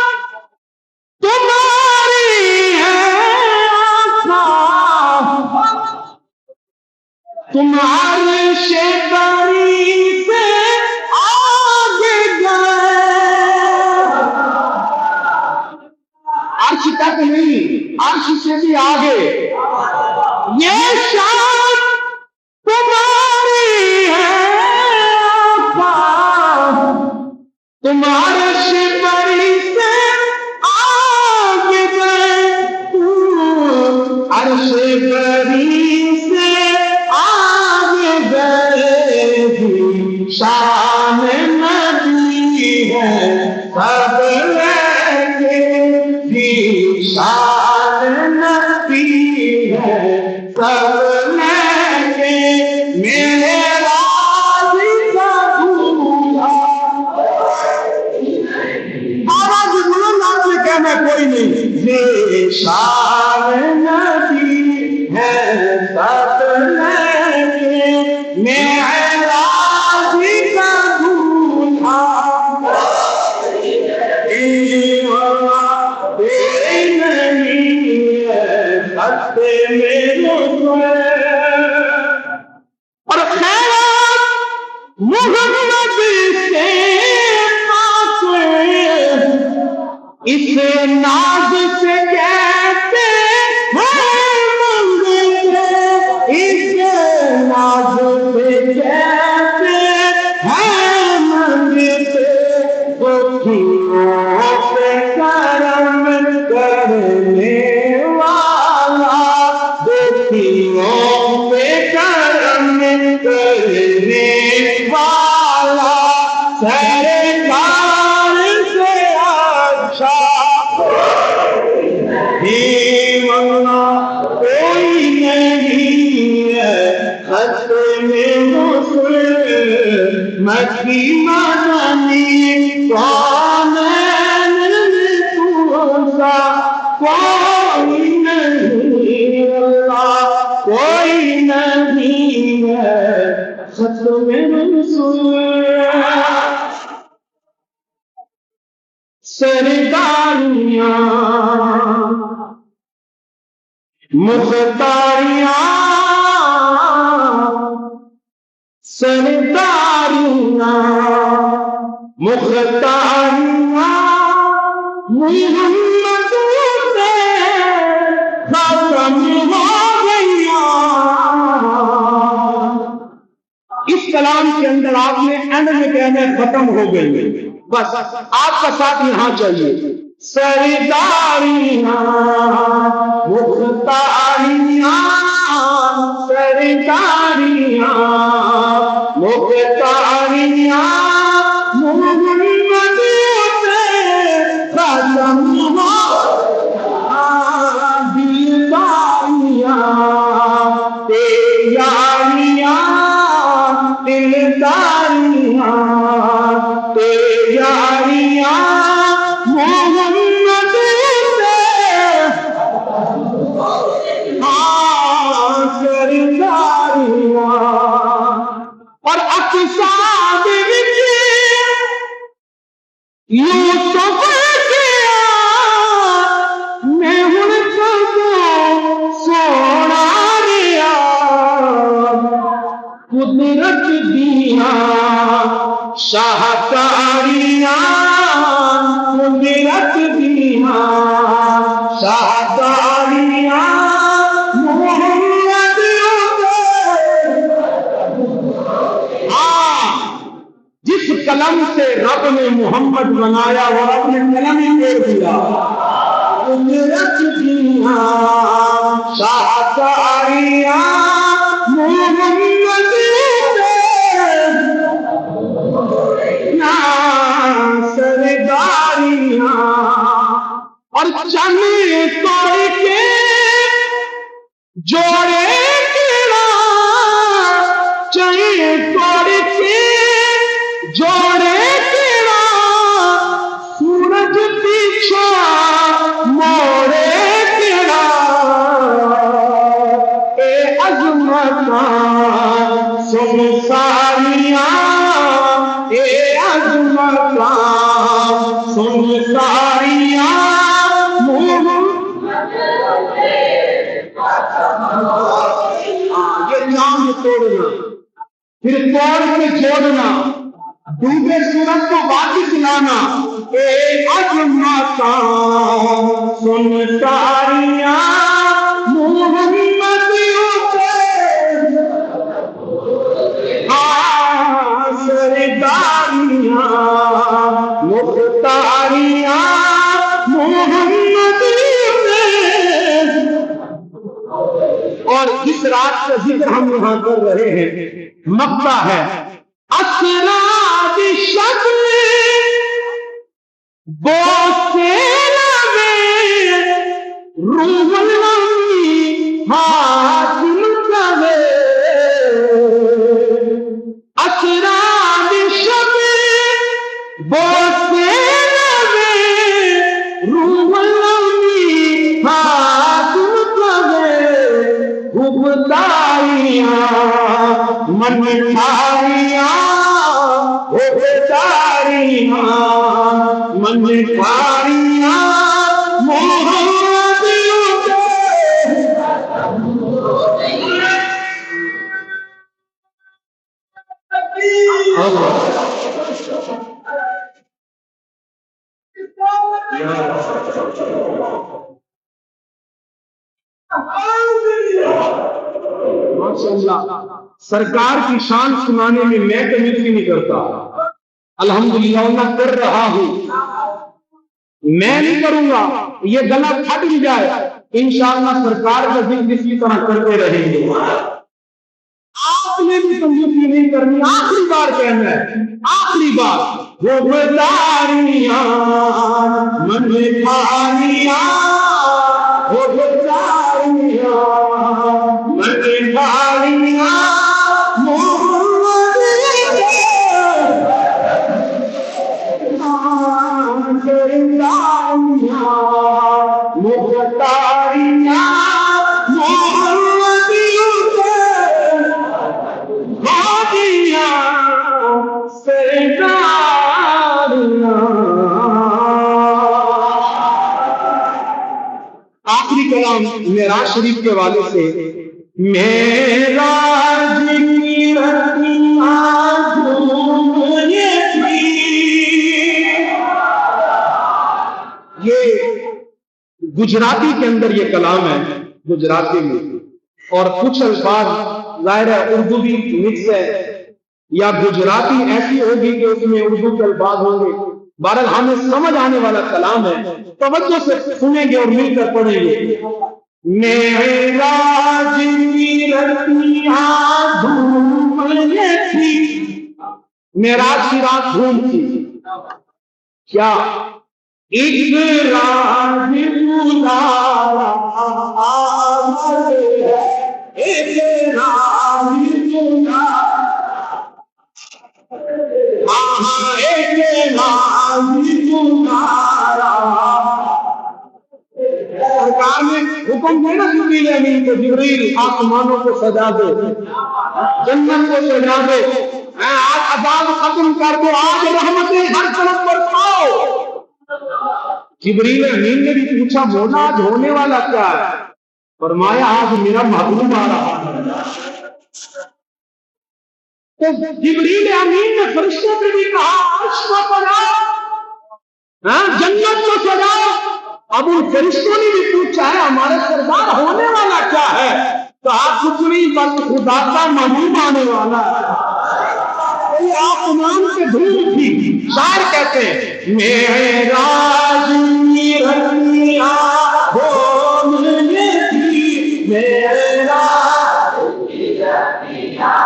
[SPEAKER 3] تمہاری ہے آقا، تمہارے شیطانی سے آگے گئے، عرش تک نہیں، عرش سے بھی آگے۔ یہ شان تمہاری ہے آقا، تمہارے شیطانی سے آگے گئے، عرش بری سے آگے گئے، بھی شان نبی ہے سب لے، بھی شان نبی ہے سب لے، میرے راز کا دھولا آواز بلند آپ سے کہنا کوئی نہیں، یہ شان نبی ہے سب لے، معراج کا دھولا کوئی نہیں ہے، خط میں اور خیرات محمد سے پاس اس ناز سے کہتے ہیں منگتے، اس ناز سے کہتے ہیں منگتے، دکھیوں پہ کرم کرنے والا، دکھیوں پہ کرم کرنے والا، سرکار سے اچھا بھی اللہ کوئی نہیں ہے۔ خط میں مکی مدنی کونین میں تم سا کوئی نہیں، اللہ کوئی نہیں ہے۔ خط میں سرداریاں مختاریاں سرداریاں مختاریاں محمد سے ختم ہو گئیاں. اس کلام کے اندر آپ نے اینڈ میں کہنا ہے ختم ہو گئی. بس آپ کا ساتھ یہاں چاہیے. سرداریاں مختاریاں سرداریاں مختاریاں محمد سے ختم ہو دلداریاں تیاریاں دلداریاں تیاریاں محمد سے سرداریاں. اور اقصاد وچ یوسف کیا میں ہن کدوں سونا رہیا. قدرت دیاں شاہکاریاں قدرت دیاں شاہکاریاں محمد جس قلم سے رب نے محمد بنایا وہ رب نے قلم ہی توڑ دیا. قدرت دیاں شاہکاریاں محمد سرداریاں. اور چنے توڑ کے جوڑے کیڑا چنے توڑ کے جوڑے کیڑا سورج پیچھا موڑے کیڑا. اے عظمتاں سن ساریاں اے عظمتاں سن ساریاں یہ چاند توڑنا پھر توڑ کے جوڑنا ڈوبے سورج کو واپس لانا. اے عظمتاں سن ساریاں محمد سرداریاں مختاریاں محمد سے. اور جس رات کا ذکر ہم یہاں کر رہے ہیں مکہ ہے. اسرار شب بوسیلہ میں روح الامین حاکم کہے. اسرار شب بوسیلہ میں روح الامین حاکم کہے. غبطاریاں منٹاریاں غبطاریاں منٹاریاں محمد سرکار کی شان سنانے میں میں کمیٹی نہیں کرتا. الحمدللہ میں کر رہا ہوں. میں نہیں کروں گا یہ گلا پھٹ بھی جائے انشاءاللہ سرکار کا ذکر اسی طرح کرتے رہیں گے. آپ نے بھی کمیٹی نہیں کرنی. آخری بار کہنا ہے آخری بار. غبطاریاں منٹاریاں غبطاریاں منٹاریاں محمد سرداریاں مختاریاں محمد ہادیاں سرداریاں. آخری کلام معراج شریف کے حوالے سے. معراج کی راتیاں یہ گجراتی کے اندر یہ کلام ہے، گجراتی میں، اور کچھ الفاظ ظاہر ہے اردو بھی مکس ہے یا گجراتی ایسی ہوگی کہ اس میں اردو کے الفاظ ہوں گے، بہرحال ہمیں سمجھ آنے والا کلام ہے، توجہ سے سنیں گے اور مل کر پڑھیں گے۔ معراج کی راتیاں دھوم یہ تھی، معراج کی رات دھوم تھی، کیا ایک راج دلارا آمد ہے، ایک راج دلارا، ایک راج دلارا۔ سرکار نے حکم دیا نا جبریل امین کو، جبریل آسمانوں کو سجا دو، جنت کو سجا دو، آج عذاب ختم کر دو، آج رحمتیں ہر طرف برساؤ۔ جبریل امین نے بھی پوچھا مولا آج ہونے والا کیا ہے؟ فرمایا آج میرا محبوب آ رہا ہے۔ تو جبریل امین نے فرشتوں سے بھی کہا عرش کو سجاؤ، جنت کو سجاؤ۔ اب ان فرشتوں نے بھی پوچھا ہے ہمارے سردار ہونے والا کیا ہے؟ کہا کچھ نہیں، بس خدا کا محبوب آنے والا ہے۔ یہ آسمان سے دھوم تھی، شاعر کہتے ہیں معراج کی راتیاں دھوم یہ تھی، معراج کی راتیاں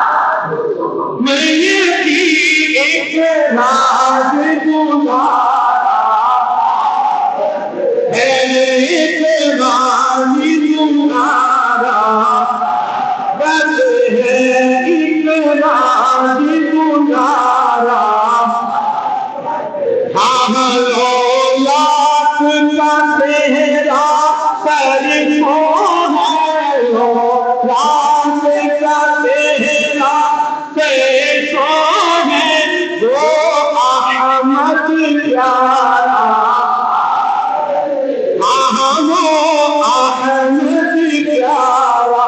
[SPEAKER 3] دھوم یہ تھی، ایک راج دلارا، ایک راج دلارا، بس ہے ایک راج دلارا، لولاک کا تیرا سر کو ہے، لولاک کا تیرا سر کو ہے، وہ احمد پیارا، وہ احمد پیارا۔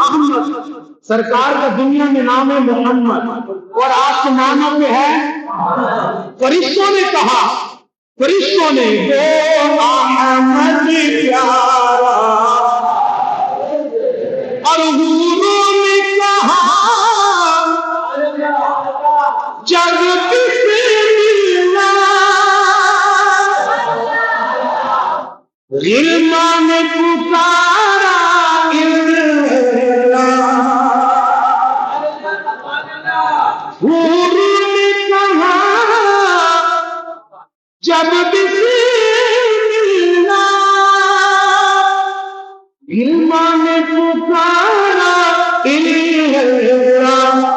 [SPEAKER 3] احمد سرکار کا دنیا میں نام ہے محمد، اور آسمانوں پہ ہے۔ فرشتوں نے کہا، فرشتوں نے وہ احمد پیارا، اور حوروں نے کہا جب کسی ملنا، غلمان نے پکارا جب کسی ملنا، غلمان نے پکارا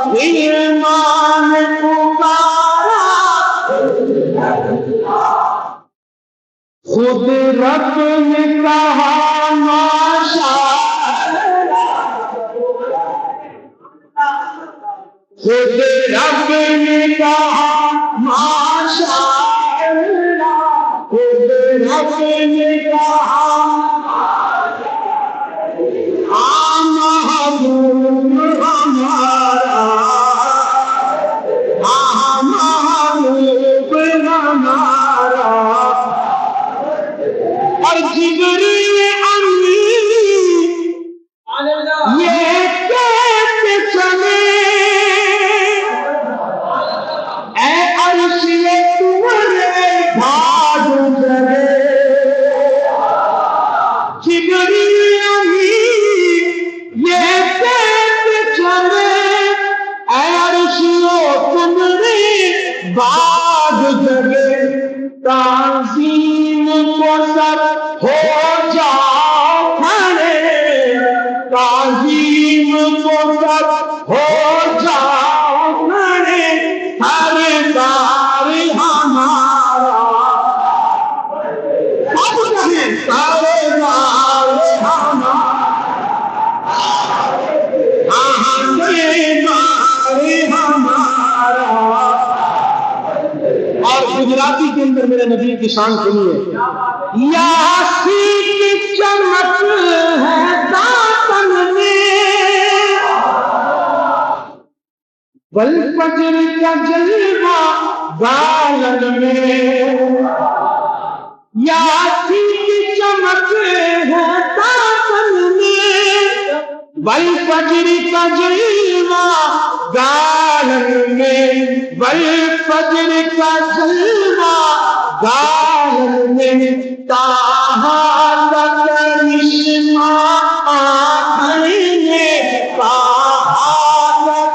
[SPEAKER 3] غلمان نے پکارا، خود رب نے کہا ماشاءاللہ، خود رب نے کہا ماشاءاللہ، خود رب نے کہا محبوب ہمارا، محبوب ہمارا۔ اور جبریل امین یہ کیسے چلے، اے عرش تمہارے بھاگ چلے، جبریل امین یہ کیسے چلے، اے عرش تمہارے بھاگ چلے، تعظیم کو سر ہو جاؤ کھڑے، تعظیم کو سر ہو جاؤ کھڑے، ہر دار ہمارا، سب کہیں ہر دار ہمارا، ہمارا۔ اور گجراتی کے اندر میرے نبی کی شان سنیے، یاسی کی چمک ہے دامن میں، والفجر کا جلوہ گالن میں، یاسین کی چمک ہے تاکن میں، والفجر کا جلوہ گالن میں، والفجر کا جلوہ گالن میں، تاہا کرشمہ آنکھیں میں، تاہا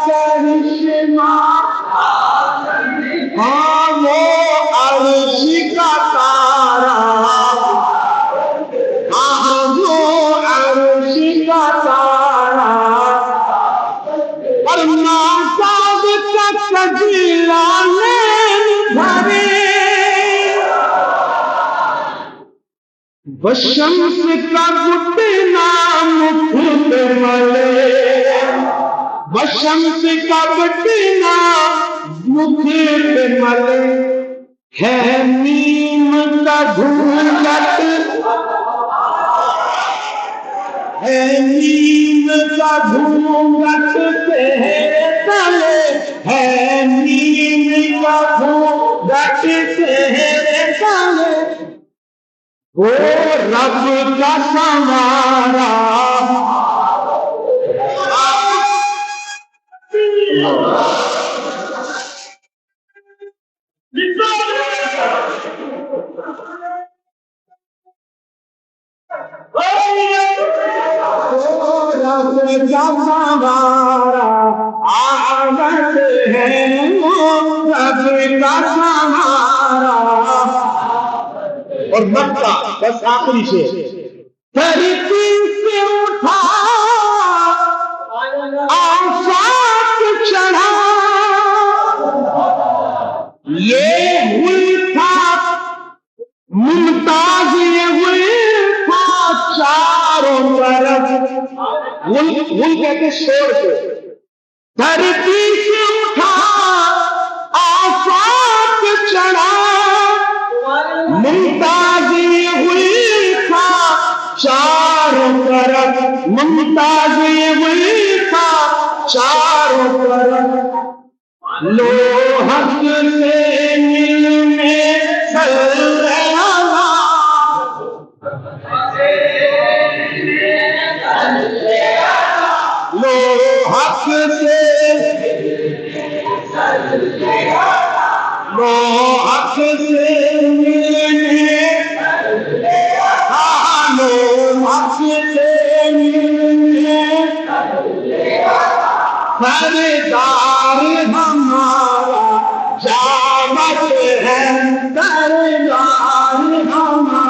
[SPEAKER 3] کرشمہ ہاں وہ عرش کا تارا، ہاں وہ عرش کا تارا، اور ناصاب کا کجلا نین بھرے، والشمس کا گھٹنا مکھ پہ ملے، والشمس کا گھٹنا مکھ پہ ملے، ہے نیم کا گھونگھٹ، ہے نیم کا گھونگھٹ تیرے تلے، ہے نیم کا گھونگھٹ تیرے تلے، وہ رب کا سنوارا، رب کا سنوارا آمد ہے، وہ رب کا سنوارا، اور مکہ بس آخری سے دھرتی سے اٹھا آفاق چڑھا، یہ ملک تھا ممتاز، یہ ملک تھا چاروں طرف، ملک کہتے شور کو، دھرتی سے اٹھا آفاق چڑھا، ممتاز یہ ہوئی تھا چاروں طرف، ممتاز یہ ہوئی تھا چاروں طرف، لوحق سے ملنے لوحق سے لوحق سے ملنے، لوحق سے ملنے، سردار ہمارا جامت ہے، سردار ہمارا،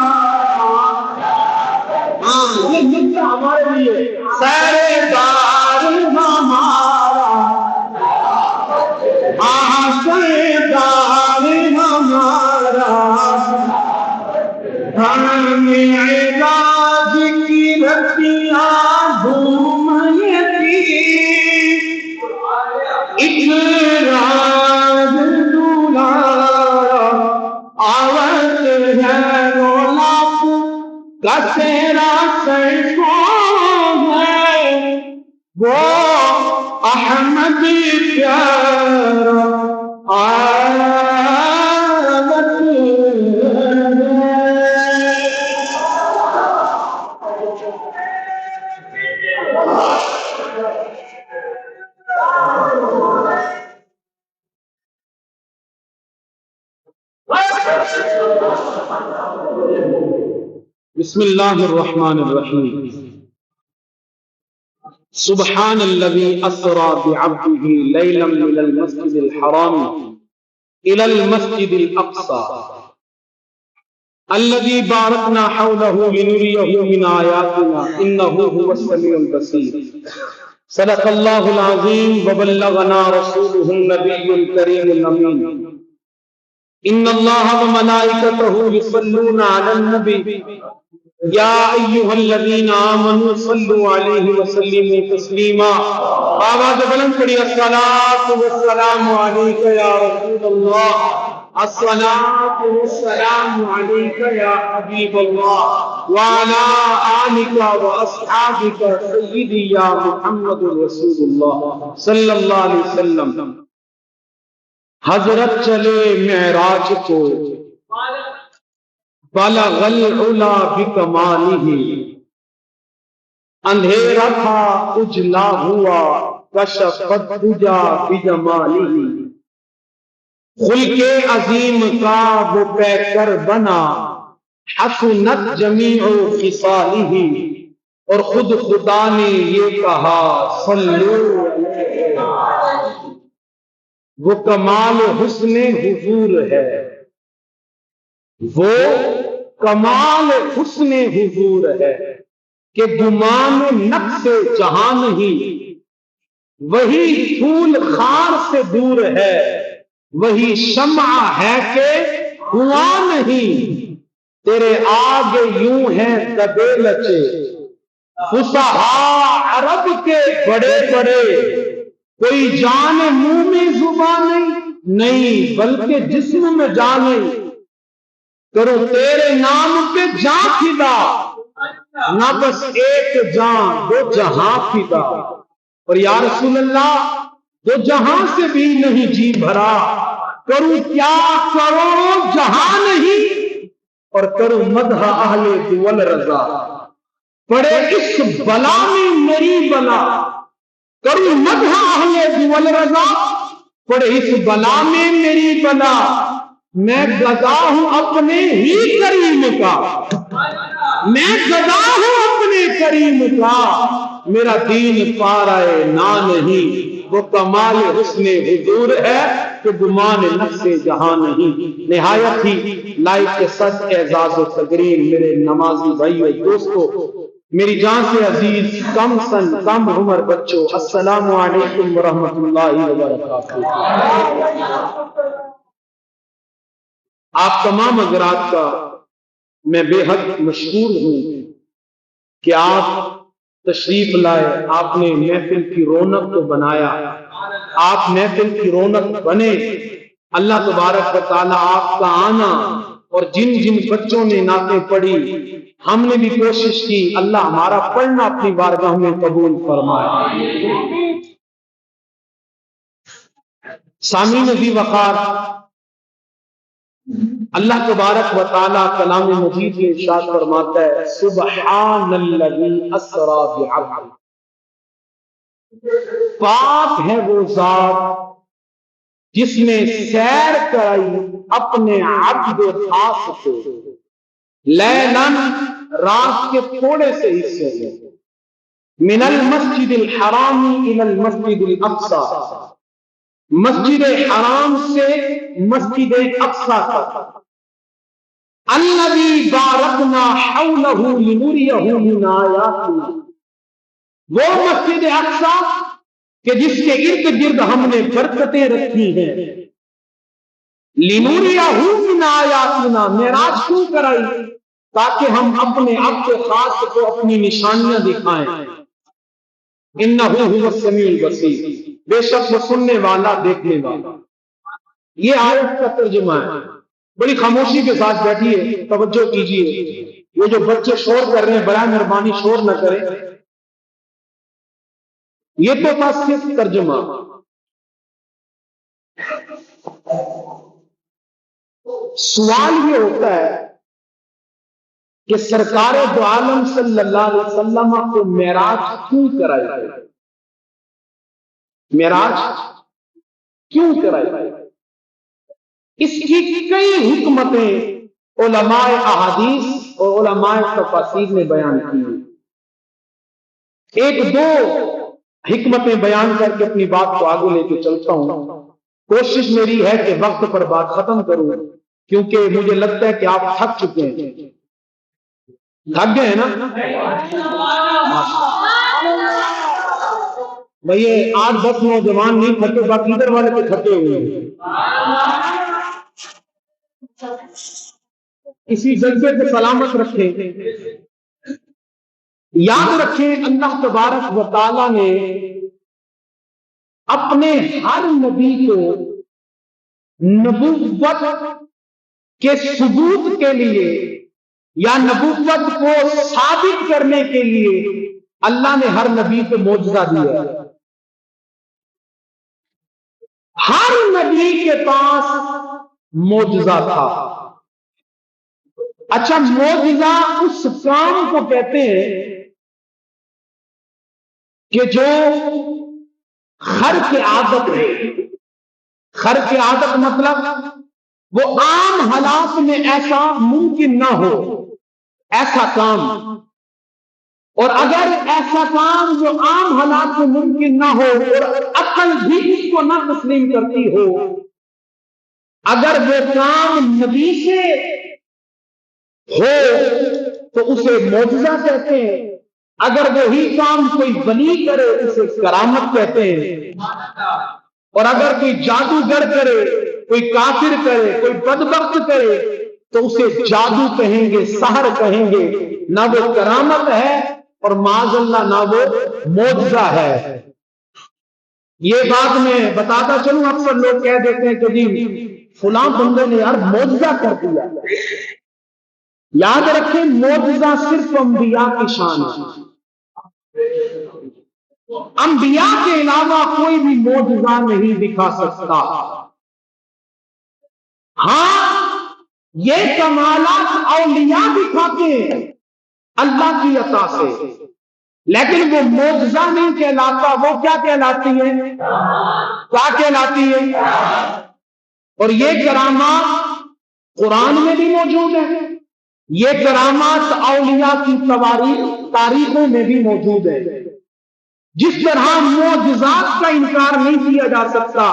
[SPEAKER 3] یہ گیت ہمارے لیے، سردار ہمارا، سردار ہمارا، ہم علاج کی رتیاں گھومنے کی، اقرار دولارا آوت ہے، رولاب کا سیرا سیفوں ہے، وہ احمد پیارا بسم اللہ الرحمن الرحیم، سبحان الذي اسرى بعبده ليلا من المسجد الحرام الى المسجد الاقصى الذي باركنا حوله لنريه من آياتنا انه هو السميع البصير، صدق الله العظيم وبلغنا رسوله النبي الكريم الامين، ان الله وملائكته يصلون على النبي یا ایھا الذین آمنوا صلوا علیہ وسلموا تسلیما، آواز بلند کریے، الصلاۃ والسلام علیک یا رسول اللہ، الصلاۃ والسلام علیک یا حبیب اللہ۔ وعلى آلك وأصحابك سيدي يا محمد رسول اللہ صلی اللہ علیہ وسلم۔ حضرت چلے معراج کو بلغ العلا بکمالہ، اندھیرا تھا اجلا ہوا کشف الدجا بجمالہ، خلق عظیم کا وہ پیکر بنا حسنت جمیع خصالہ، اور خود خدا نے یہ کہا صلو علیہ، وہ کمال حسن حضور ہے، وہ کمال حسن حضور ہے کہ گمان نقص جہاں نہیں، وہی پھول خار سے دور ہے، وہی شمع ہے کہ ہوا نہیں، تیرے آگے یوں ہیں دبے لچے فصحاء عرب کے بڑے بڑے، کوئی جان منہ میں زبان نہیں بلکہ جسم میں جان نہیں، کرو تیرے نام پہ جان فدا، نہ بس ایک جان دو جہاں فدا، اور یا رسول اللہ دو جہاں سے بھی نہیں جی بھرا، کروں کیا کروڑوں جہاں نہیں، اور کروں مدح اہل دول رضا، پڑے اس بلا میں میری بلا، کروں مدح اہل دول رضا، پڑے اس بلا میں میری بلا، میں گدا ہوں اپنے ہی کریم کا، میں گدا ہوں اپنے کریم کا، میرا دین پارائے نا نہیں، وہ کمال حسن حضور ہے کہ گمان نفس جہاں نہیں۔ نہایت ہی لائق کے سچ اعزاز و تقریم میرے نمازی بھائیو دوستو، میری جان سے عزیز کم سن کم عمر بچوں، السلام علیکم ورحمۃ اللہ وبرکاتہ۔ آپ تمام حضرات کا میں بے حد مشکور ہوں کہ آپ تشریف لائے، آپ نے محفل کی رونق کو بنایا، آپ محفل کی رونق بنے۔ اللہ تبارک و تعالی آپ کا آنا اور جن جن بچوں نے نعتیں پڑھی، ہم نے بھی کوشش کی، اللہ ہمارا پڑھنا اپنی بارگاہ میں قبول فرمائے۔ سامعین ذی وقار، اللہ تبارک و تعالی کلام مجید میں ارشاد فرماتا ہے سبحان الذی اسری بعبدہ، پاک ہے وہ ذات جس نے سیر کرائی اپنے عبد خاص کو، لیلاً رات کے تھوڑے سے حصے میں، من المسجد الحرام الی المسجد الاقصی، مسجد حرام سے مسجد اقصی تک، الذی بارکنا حولہ لنریہ من آیاتنا، وہ مسجد اقصی کہ جس کے ارد گرد ہم نے برکتیں رکھی ہیں، لنریہ من آیاتنا، معراج کیوں کرائی؟ تاکہ ہم اپنے عبد خاص کو اپنی نشانیاں دکھائیں، انہ هو السمیع البصیر، بے شک وہ سننے والا دیکھنے والا۔ یہ آیت کا ترجمہ ہے، بڑی خاموشی کے ساتھ بیٹھیے، توجہ کیجیے، یہ جو بچے شور کر رہے ہیں برائے مہربانی شور نہ کریں، یہ تو تھا صرف ترجمہ۔ سوال یہ ہوتا ہے کہ سرکار دو عالم صلی اللہ علیہ وسلم کو معراج کیوں کرائی گئی؟ معراج کیوں کرائی گئی؟ اس کی کئی حکمتیں علماء احادیث اور علماء تفاسیر نے بیان کی ہیں۔ ایک دو حکمتیں بیان کر کے اپنی بات کو آگے لے کے چلتا ہوں۔ کوشش میری ہے کہ وقت پر بات ختم کروں، کیونکہ مجھے لگتا ہے کہ آپ تھک چکے ہیں، تھک گئے ہیں نا بھئی؟ 8-10 نوجوان نہیں تھکے، باقی ادھر والے پہ تھکے ہوئے ہیں۔ اسی جذبے کو سلامت رکھیں، یاد رکھیں اللہ تبارک و تعالی نے اپنے ہر نبی کو نبوت کے ثبوت کے لیے یا نبوت کو ثابت کرنے کے لیے اللہ نے ہر نبی کو معجزہ دیا. ہر نبی کے پاس معجزہ تھا. اچھا، معجزہ اس کام کو کہتے ہیں کہ جو خرق عادت ہے. خرق عادت مطلب وہ عام حالات میں ایسا ممکن نہ ہو، ایسا کام. اور اگر ایسا کام جو عام حالات میں ممکن نہ ہو اور عقل بھی اس کو نہ تسلیم کرتی ہو، اگر وہ کام نبی سے ہو تو اسے معجزہ کہتے ہیں. اگر وہی کام کوئی ولی کرے اسے کرامت کہتے ہیں. اور اگر کوئی جادوگر کرے، کوئی کافر کرے، کوئی بدبخت کرے تو اسے جادو کہیں گے، سحر کہیں گے. نہ وہ کرامت ہے اور معاذ اللہ نہ وہ معجزہ ہے. یہ بات میں بتاتا چلوں، اکثر لوگ کہہ دیتے ہیں کہ جی فلاں بندے نے یار معجزہ کر دیا. یاد رکھیں، معجزہ صرف انبیاء کی شان ہے. انبیاء کے علاوہ کوئی بھی معجزہ نہیں دکھا سکتا. ہاں، یہ کمالات اولیاء دکھاتے ہیں اللہ کی عطا سے، لیکن وہ معجزہ نہیں کہلاتا. وہ کیا کہلاتی ہے؟ کیا کہلاتی ہے؟ اور یہ کرامات قرآن میں بھی موجود ہے. یہ کرامات اولیاء کی تاریخوں میں بھی موجود ہے. جس طرح معجزات کا انکار نہیں کیا جا سکتا،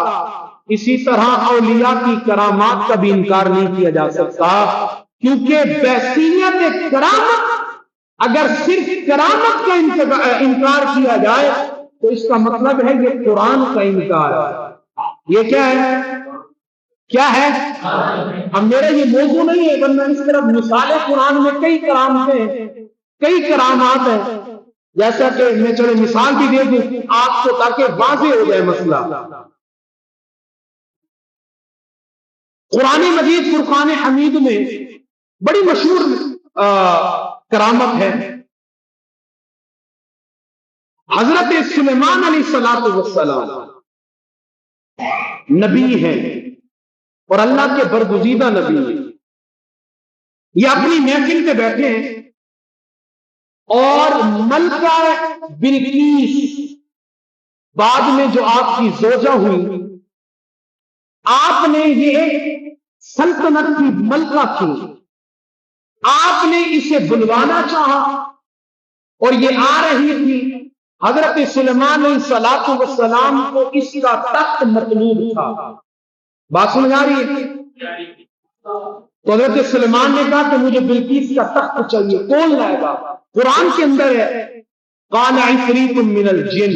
[SPEAKER 3] اسی طرح اولیاء کی کرامات کا بھی انکار نہیں کیا جا سکتا. کیونکہ بحیثیت کرامت، اگر صرف کرامت کا انکار کیا جائے تو اس کا مطلب ہے یہ قرآن کا انکار ہے. یہ کیا ہے؟ کیا ہے؟ اب میرا یہ موضوع نہیں ہے، ورنہ اس طرح مثالیں قرآن میں کئی کرامتیں، کئی کرامات ہیں. جیسا کہ میں چلو مثال بھی دے دوں آپ کو تاکہ واضح ہو جائے مسئلہ. قرآن مجید فرقان حمید میں بڑی مشہور کرامت ہے. حضرت سلیمان علیہ السلام نبی ہیں اور اللہ کے برگزیدہ نبی ہیں. یہ اپنی محفل پہ بیٹھے ہیں اور ملکہ بلقیس، بعد میں جو آپ کی زوجہ ہوئی، آپ نے یہ سلطنت کی ملکہ تھی، آپ نے اسے بلوانا چاہا اور یہ آ رہی تھی. حضرت سلیمان علیہ السلام کو اس کا تخت مطلوب تھا. بات سمجھ آ رہی ہے؟ تو حضرت سلیمان نے کہا کہ مجھے بلقیس کا تخت چاہیے. کون لائے گا؟ قرآن کے اندر ہے قال عفریت من الجن.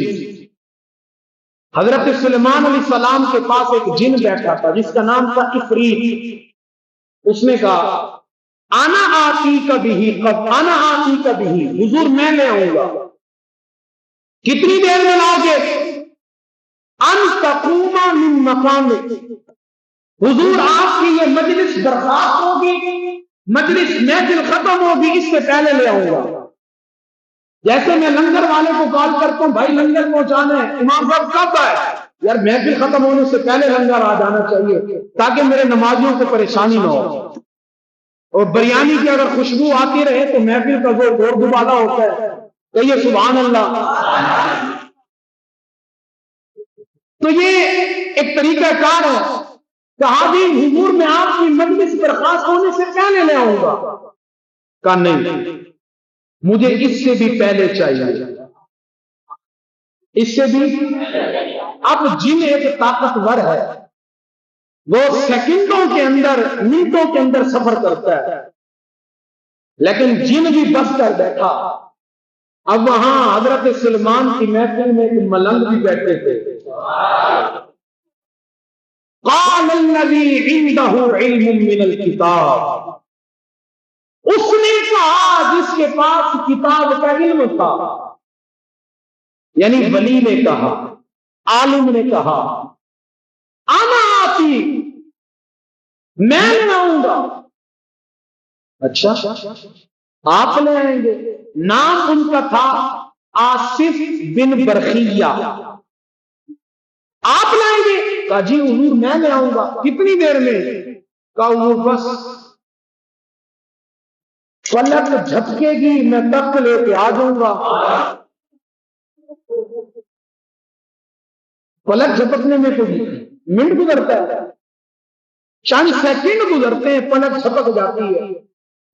[SPEAKER 3] حضرت سلیمان علیہ السلام کے پاس ایک جن بیٹھا تھا جس کا نام تھا عفریت. اس نے کہا انا آتی کبھی، انا آتی کبھی، حضور میں لے آؤں گا. کتنی دیر میں لاؤ گے؟ ان تقوم من مقامک، حضور آپ کی یہ مجلس برخاست ہوگی، مجلس محفل ختم ہوگی، اس سے پہلے لے آؤں گا. جیسے میں لنگر والے کو کال کرتا ہوں بھائی لنگر پہنچانا ہے، امام صاحب کب آئے؟ یار محفل ختم ہونے سے پہلے لنگر آ جانا چاہیے تاکہ میرے نمازیوں کو پریشانی نہ ہو. اور بریانی کی اگر خوشبو آتی رہے تو محفل کا جو گور گبالا ہوتا ہے، کہیے سبحان اللہ. تو یہ ایک طریقہ کار ہے. کہا بھی حضور میں آپ کی مجلس برخاست ہونے سے پہلے لے آؤں گا. کہا نہیں، مجھے اس سے بھی پہلے چاہیے، اس سے بھی. اب جن ایک طاقتور ہے، وہ سیکنڈوں کے اندر، منٹوں کے اندر سفر کرتا ہے، لیکن جن بھی بس کر بیٹھا. اب وہاں حضرت سلمان کی محفل میں ایک ملنگ بھی بیٹھے تھے. قال الذی عنده علم من الکتاب، اس نے کہا جس کے پاس کتاب کا علم تھا، یعنی ولی نے کہا، عالم نے کہا انا آتی، میں لے آؤں گا. اچھا آپ لے آئیں گے؟ نام ان کا تھا آصف بن برخیہ، آپ لائیں گے؟ کہا جی حضور میں لے آؤں گا، کتنی دیر میں؟ کہا حضور بس پلک جھپکے گی میں تخت لے کے آ جاؤں گا۔ پلک جھپکنے میں تو منٹ گزرتا ہے، چند سیکنڈ گزرتے ہیں، پلک جھپک جاتی ہے۔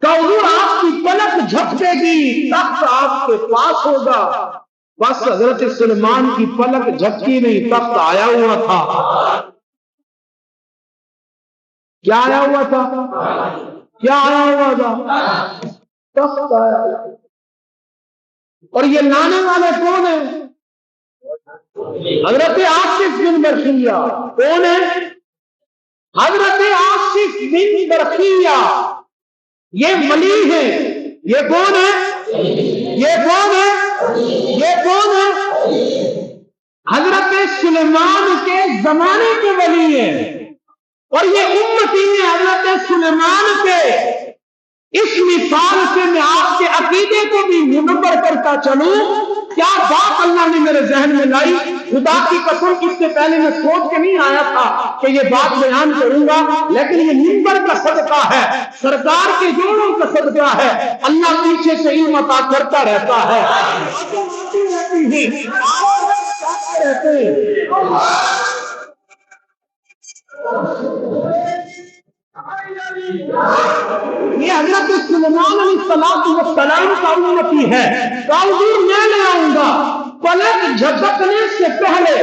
[SPEAKER 3] کہ حضور آپ کی پلک جھپکے گی تخت آپ کے پاس ہوگا۔ بس حضرت سلیمان کی پلک جھپکی نہیں، تخت آیا ہوا تھا۔ کیا آیا ہوا تھا؟ کیا آیا ہوا تھا؟ تخت آیا۔ اور یہ لانے والے کون ہیں؟ حضرت آصف بن برخیہ۔ کون ہے؟ حضرت آصف بن برخیہ، یہ ولی ہے۔ یہ کون ہے؟ یہ کون ہے؟ یہ کون ہے؟ حضرت سلیمان کے زمانے کے ولی ہیں، اور یہ امتی ہیں حضرت سلیمان کے۔ اس مثال سے میں آپ کے عقیدے کو بھی منور کرتا چلوں۔ کیا بات اللہ نے میرے ذہن میں لائی، خدا کی قسم اس سے پہلے میں سوچ کے نہیں آیا تھا کہ یہ بات بیان کروں گا، لیکن یہ منبر کا صدقہ ہے، سرکار کے جوڑوں کا صدقہ ہے، اللہ پیچھے سے علم عطا کرتا رہتا ہے۔ یہ حضرت سلیمان علیہ السلام کا امتی ہے۔ حضور میں لے آؤں گا، پلک جھپکنے سے پہلے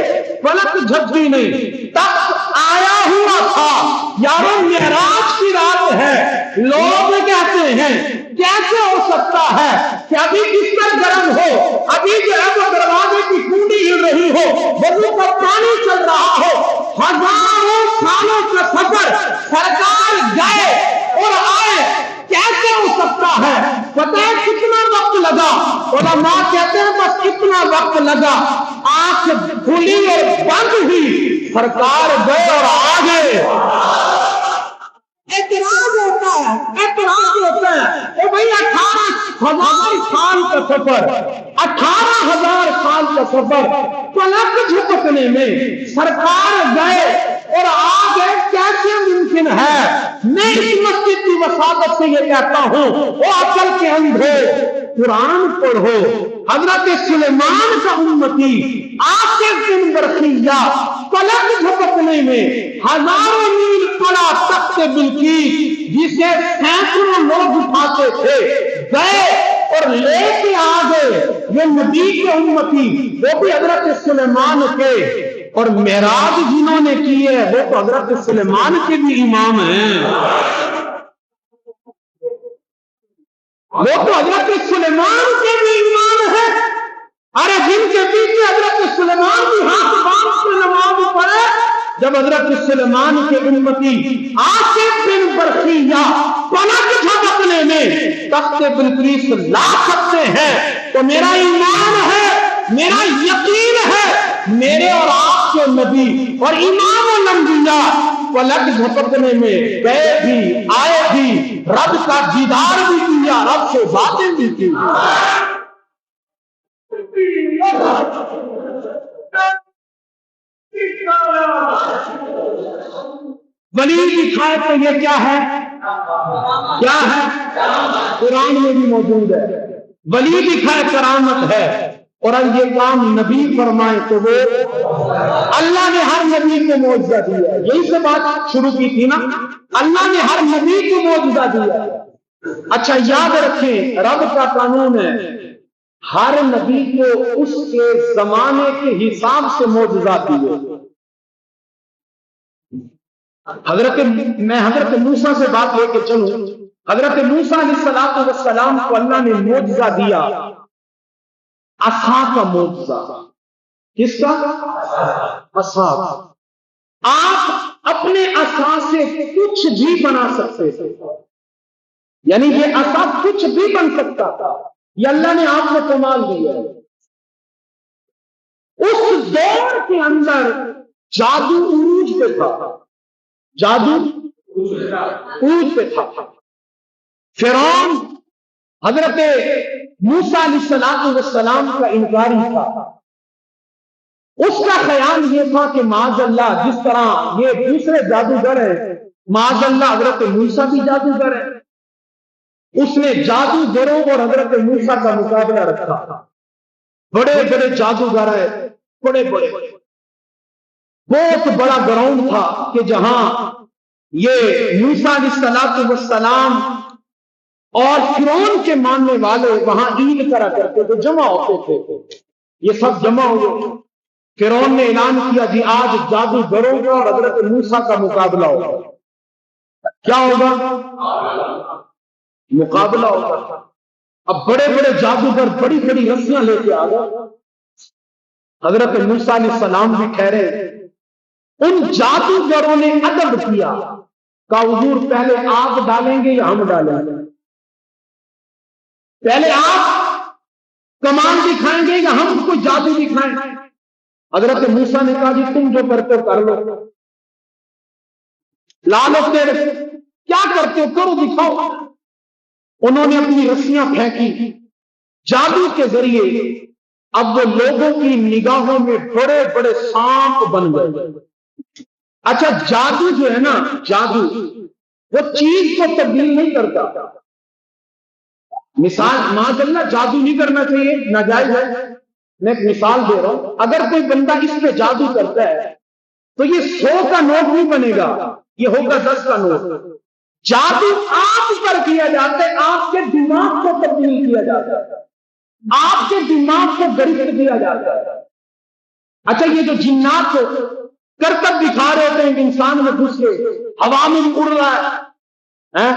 [SPEAKER 3] پلک جھپکی نہیں، تخت آیا ہوا تھا۔ یارو معراج کی رات ہے، لوگ کہتے ہیں کیسے ہو سکتا ہے کہ ابھی بستر گرم ہو، ابھی جو ہے وہ دروازے کی کنڈی ہل رہی ہو، وضو کا پانی چل رہا ہو، ہزاروں سالوں کا سفر سرکار گئے اور آئے، کیسے ہو سکتا ہے؟ پتہ ہے کتنا وقت لگا؟ علماء کہتے ہیں بس کتنا وقت لگا، آنکھ کھلی اور بند ہوئی، سرکار گئے اور آ گئے۔ اعتراض ہوتا ہے، اعتراض ہوتا ہے کہ بھئی 18,000 سال کا سفر، 18,000 سال کا سفر، پلک جھپکنے میں سرکار گئے اور آگے کیسے ممکن ہے؟ میں اس مسجد کی وساطت سے یہ کہتا ہوں، وہ عقل کے اندھے قرآن پڑھو۔ حضرت سلیمان کا امتی آصف بن برخیہ پلک جھپکنے میں ہزاروں میل پڑا تخت بلقیس، جسے سینکڑوں لوگ اٹھاتے تھے، گئے اور لے کے آ گئے۔ یہ نبی کے امتی، وہ بھی حضرت سلیمان کے، اور معراج جنہوں نے کی ہے وہ تو حضرت سلیمان کے بھی امام ہیں، وہ تو حضرت سلیمان کے بھی امام ہیں۔ ارے جن کے پیچھے حضرت سلیمان کی ہاتھ باندھ کے نماز پڑھے، جب حضرت سلیمان کے امتی آصف بن برخیہ پلک جھپکنے میں تخت بلقیس لا سکتے ہیں، تو میرا ایمان ہے، میرا یقین ہے، میرے اور آپ کے نبی اور امام الانبیاء پلک جھپکنے میں گئے بھی، آئے بھی، رب کا دیدار بھی کیا، رب سے باتیں بھی کی۔ ولی دکھائے تو یہ کیا ہے؟ کیا ہے؟ قرآن میں بھی موجود ہے۔ ولی دکھائے کرامت ہے، اور یہ کام نبی فرمائے تو وہ اللہ نے ہر نبی کو معجزہ دیا ہے۔ یہی سے بات شروع کی تھی نا، اللہ نے ہر نبی کو معجزہ دیا ہے۔ اچھا یاد رکھیں، رب کا قانون ہے، ہر نبی کو اس کے زمانے کے حساب سے معجزہ دیے۔ میں حضرت موسیٰ سے بات لے کے چلوں، حضرت موسیٰ علیہ السلام کو اللہ نے معجزہ دیا، عصا کا معجزہ۔ کس کا؟ عصا۔ آپ اپنے عصا سے کچھ بھی بنا سکتے تھے، یعنی یہ عصا کچھ بھی بن سکتا تھا، یہ اللہ نے آپ کو کمال دیا ہے۔ اس دور کے اندر جادو عروج پہ تھا، جادو عروج پہ تھا۔ فرعون حضرت موسیٰ علیہ السلام کا انکاری تھا. اس کا خیال یہ تھا کہ معاذ اللہ جس طرح یہ دوسرے جادوگر ہیں، معاذ اللہ حضرت موسیٰ بھی جادوگر ہے. اس نے جادوگروں اور حضرت موسیٰ کا مقابلہ رکھا. بڑے بڑے جادوگر ہیں، بڑے بڑے، بہت بڑا گراؤنڈ تھا کہ جہاں یہ موسیٰ علیہ السلام اور فرعون کے ماننے والے وہاں عید کرا کرتے تھے، جمع ہوتے تھے. یہ سب جمع ہوئے. فرعون نے اعلان کیا جی آج جادوگروں کا اور حضرت موسیٰ کا مقابلہ ہوگا. کیا ہوگا؟ مقابلہ ہوگا. اب بڑے بڑے جادوگر بڑی بڑی رسیاں لے کے آ گئے. حضرت موسیٰ علیہ السلام بھی ٹھہرے. ان جادوگروں نے ادب کیا، کہا حضور پہلے آپ ڈالیں گے یا ہم ڈالیں گے؟ پہلے آپ کمان دکھائیں گے یا ہم کوئی جادو دکھائیں؟ حضرت موسیٰ نے کہا جی تم جو کرتے ہو کر لو، لالو تیرے کیا کرتے ہو کرو دکھاؤ. انہوں نے اپنی رسیاں پھینکی جادو کے ذریعے. اب وہ لوگوں کی نگاہوں میں بڑے بڑے سانپ بن گئے. اچھا جادو جو ہے نا، جادو وہ چیز کو تبدیل نہیں کرتا. مثال معاذ اللہ جادو نہیں کرنا چاہیے، ناجائز ہے. میں ایک مثال دے رہا ہوں. اگر کوئی بندہ اس پہ جادو کرتا ہے تو یہ 100 کا نوٹ نہیں بنے گا، یہ ہوگا 10 کا نوٹ. جادو آپ پر کیا جاتا ہے، آپ کے دماغ کو تبدیل کیا جاتا ہے، آپ کے دماغ کو گرفت کیا جاتا ہے. اچھا یہ جو جنات کو کرتب دکھا رہے ہوتے ہیں انسان میں گھس کے ہوا میں اڑ رہا ہے،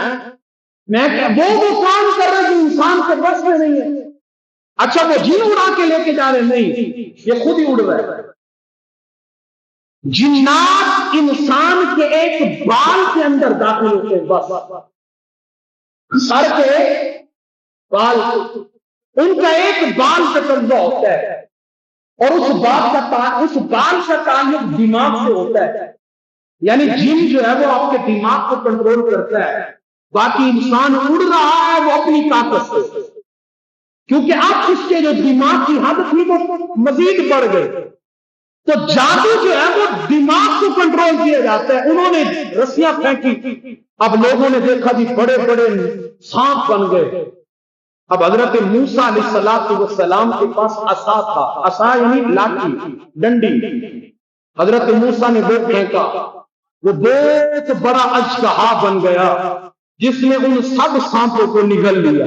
[SPEAKER 3] میں وہ کام کر رہے جو انسان کے بس میں نہیں ہے. اچھا وہ جن اڑا کے لے کے جا رہے نہیں، یہ خود ہی اڑ رہا ہے. جنات انسان کے ایک بال کے اندر داخل ہوتے ہیں، بس سر کے بال، ان کا ایک بال سے قبضہ ہوتا ہے اور اس بال کا تعلق دماغ سے ہوتا ہے. یعنی جن جو ہے وہ آپ کے دماغ کو کنٹرول کرتا ہے. باقی انسان اڑ رہا ہے وہ اپنی طاقت سے، کیونکہ اب اس کے جو دماغ کی حد تھی وہ مزید بڑھ گئی. تو جادو جو ہے وہ دماغ کو کنٹرول کیا جاتا ہے. انہوں نے رسیاں پھینکی، اب لوگوں نے دیکھا جی بڑے بڑے سانپ بن گئے. اب حضرت موسیٰ علیہ السلام کے پاس عصا تھا، عصا یعنی لاٹھی، ڈنڈی. حضرت موسیٰ نے وہ پھینکا، وہ بہت بڑا اژدہا بن گیا جس نے ان سب سانپوں کو نگل لیا.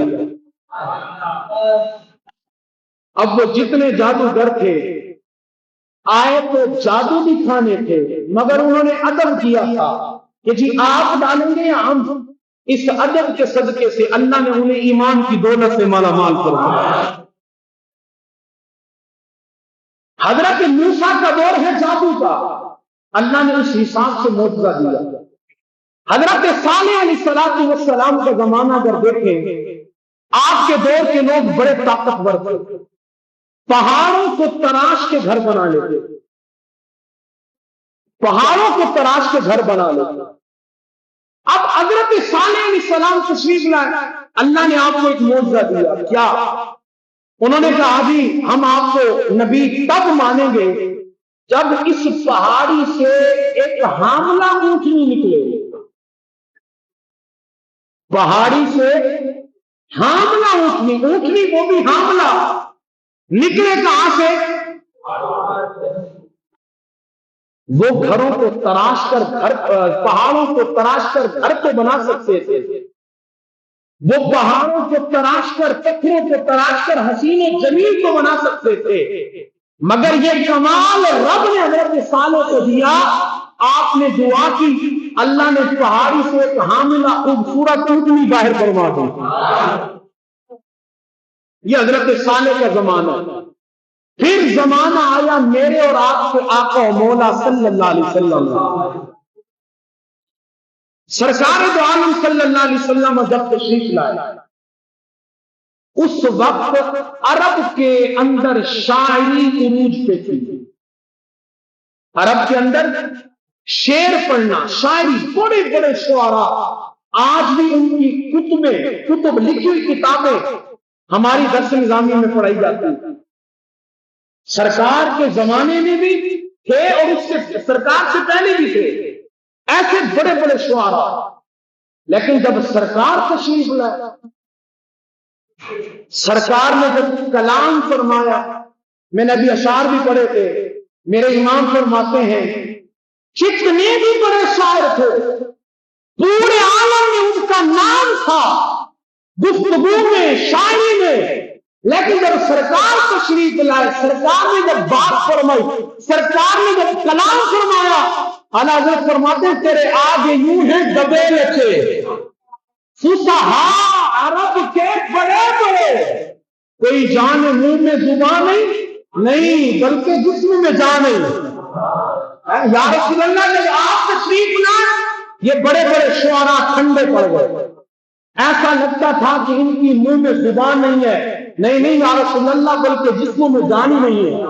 [SPEAKER 3] اب وہ جتنے جادوگر تھے آئے تو جادو دکھانے تھے، مگر انہوں نے ادب کیا تھا کہ جی آپ ڈالیں گے یا ہم. اس ادب کے صدقے سے اللہ نے انہیں ایمان کی دولت سے مالا مال کر دیا. حضرت موسیٰ کا دور ہے جادو کا، اللہ نے اس حساب سے معجزہ دیا. حضرت صالح علیہ السلام کا زمانہ اگر دیکھیں، آپ کے دور کے لوگ بڑے طاقتور تھے، پہاڑوں کو تراش کے گھر بنا لیتے، پہاڑوں کو تراش کے گھر بنا لیتے. اب حضرت صالح علیہ السلام تشریف لائے، اللہ نے آپ کو ایک معجزہ دیا. کیا؟ انہوں نے کہا جی ہم آپ کو نبی تب مانیں گے جب اس پہاڑی سے ایک حاملہ اونٹنی نکلے. پہاڑی سے حاملہ اونٹنی وہ بھی حاملہ نکلے کہاں سے؟ وہ گھروں کو تراش کر پہاڑوں کو تراش کر گھر کو بنا سکتے تھے. وہ پہاڑوں کو تراش کر پتھروں کو تراش کر حسین و جمیل کو بنا سکتے تھے. مگر یہ کمال رب نے حضرت صالح کو دیا. آپ نے دعا کی، اللہ نے پہاڑی سے ایک حاملہ خوبصورت اونٹنی باہر فرما دی. یہ حضرت صالح کا زمانہ. پھر زمانہ آیا میرے اور آپ کے آقا و مولا صلی اللہ علیہ وسلم. سرکار دو عالم صلی اللہ علیہ وسلم جب تشریف لائے، اس وقت عرب کے اندر شاعری عروج پہ تھی. عرب کے اندر شعر پڑھنا، شاعری، بڑے بڑے شعراء آج بھی ان کی کتب لکھی ہوئی کتابیں ہماری درس نظامیہ میں پڑھائی جاتی ہیں. سرکار کے زمانے میں بھی تھے اور اس سے سرکار سے پہلے بھی تھے ایسے بڑے بڑے شعراء، لیکن جب سرکار تشریف لائے، سرکار نے جب کلام فرمایا، میں نے ابھی اشعار بھی پڑھے تھے، میرے امام فرماتے ہیں کتنے بھی بڑے شاعر تھے، پورے عالم میں ان کا نام تھا گفتگو میں، شاعری میں، لیکن جب سرکار تشریف لائے، سرکار نے جب بات فرمائی، سرکار نے جب کلام فرمایا، اعلیٰ حضرت فرماتے ہیں تیرے آگے یوں ہیں دبے لچے فصحاء عرب کے بڑے بڑے، کوئی جان منہ میں زبان نہیں بلکہ جسم میں جان نہیں. یا رسول اللہ جب آپ تشریف لائے یہ بڑے بڑے شعراء ٹھنڈے پڑ گئے، ایسا لگتا تھا کہ ان کی منہ میں زبان نہیں ہے. نہیں یا رسول اللہ بلکہ جسموں میں جان ہی نہیں ہے.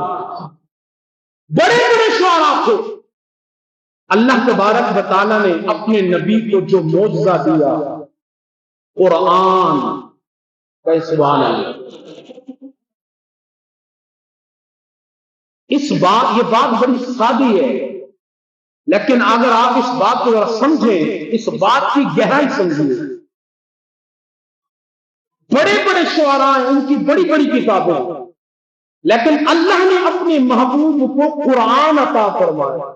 [SPEAKER 3] بڑے بڑے شعراء تھے. اللہ تبارک و تعالیٰ نے اپنے نبی کو جو معجزہ دیا، قرآن کا، سبحان اللہ. یہ بات بڑی سادی ہے، لیکن اگر آپ اس بات کو ذرا سمجھیں، اس بات کی گہرائی سمجھیں. بڑے بڑے شعراء ہیں، ان کی بڑی بڑی کتابیں، لیکن اللہ نے اپنے محبوب کو قرآن عطا فرمایا.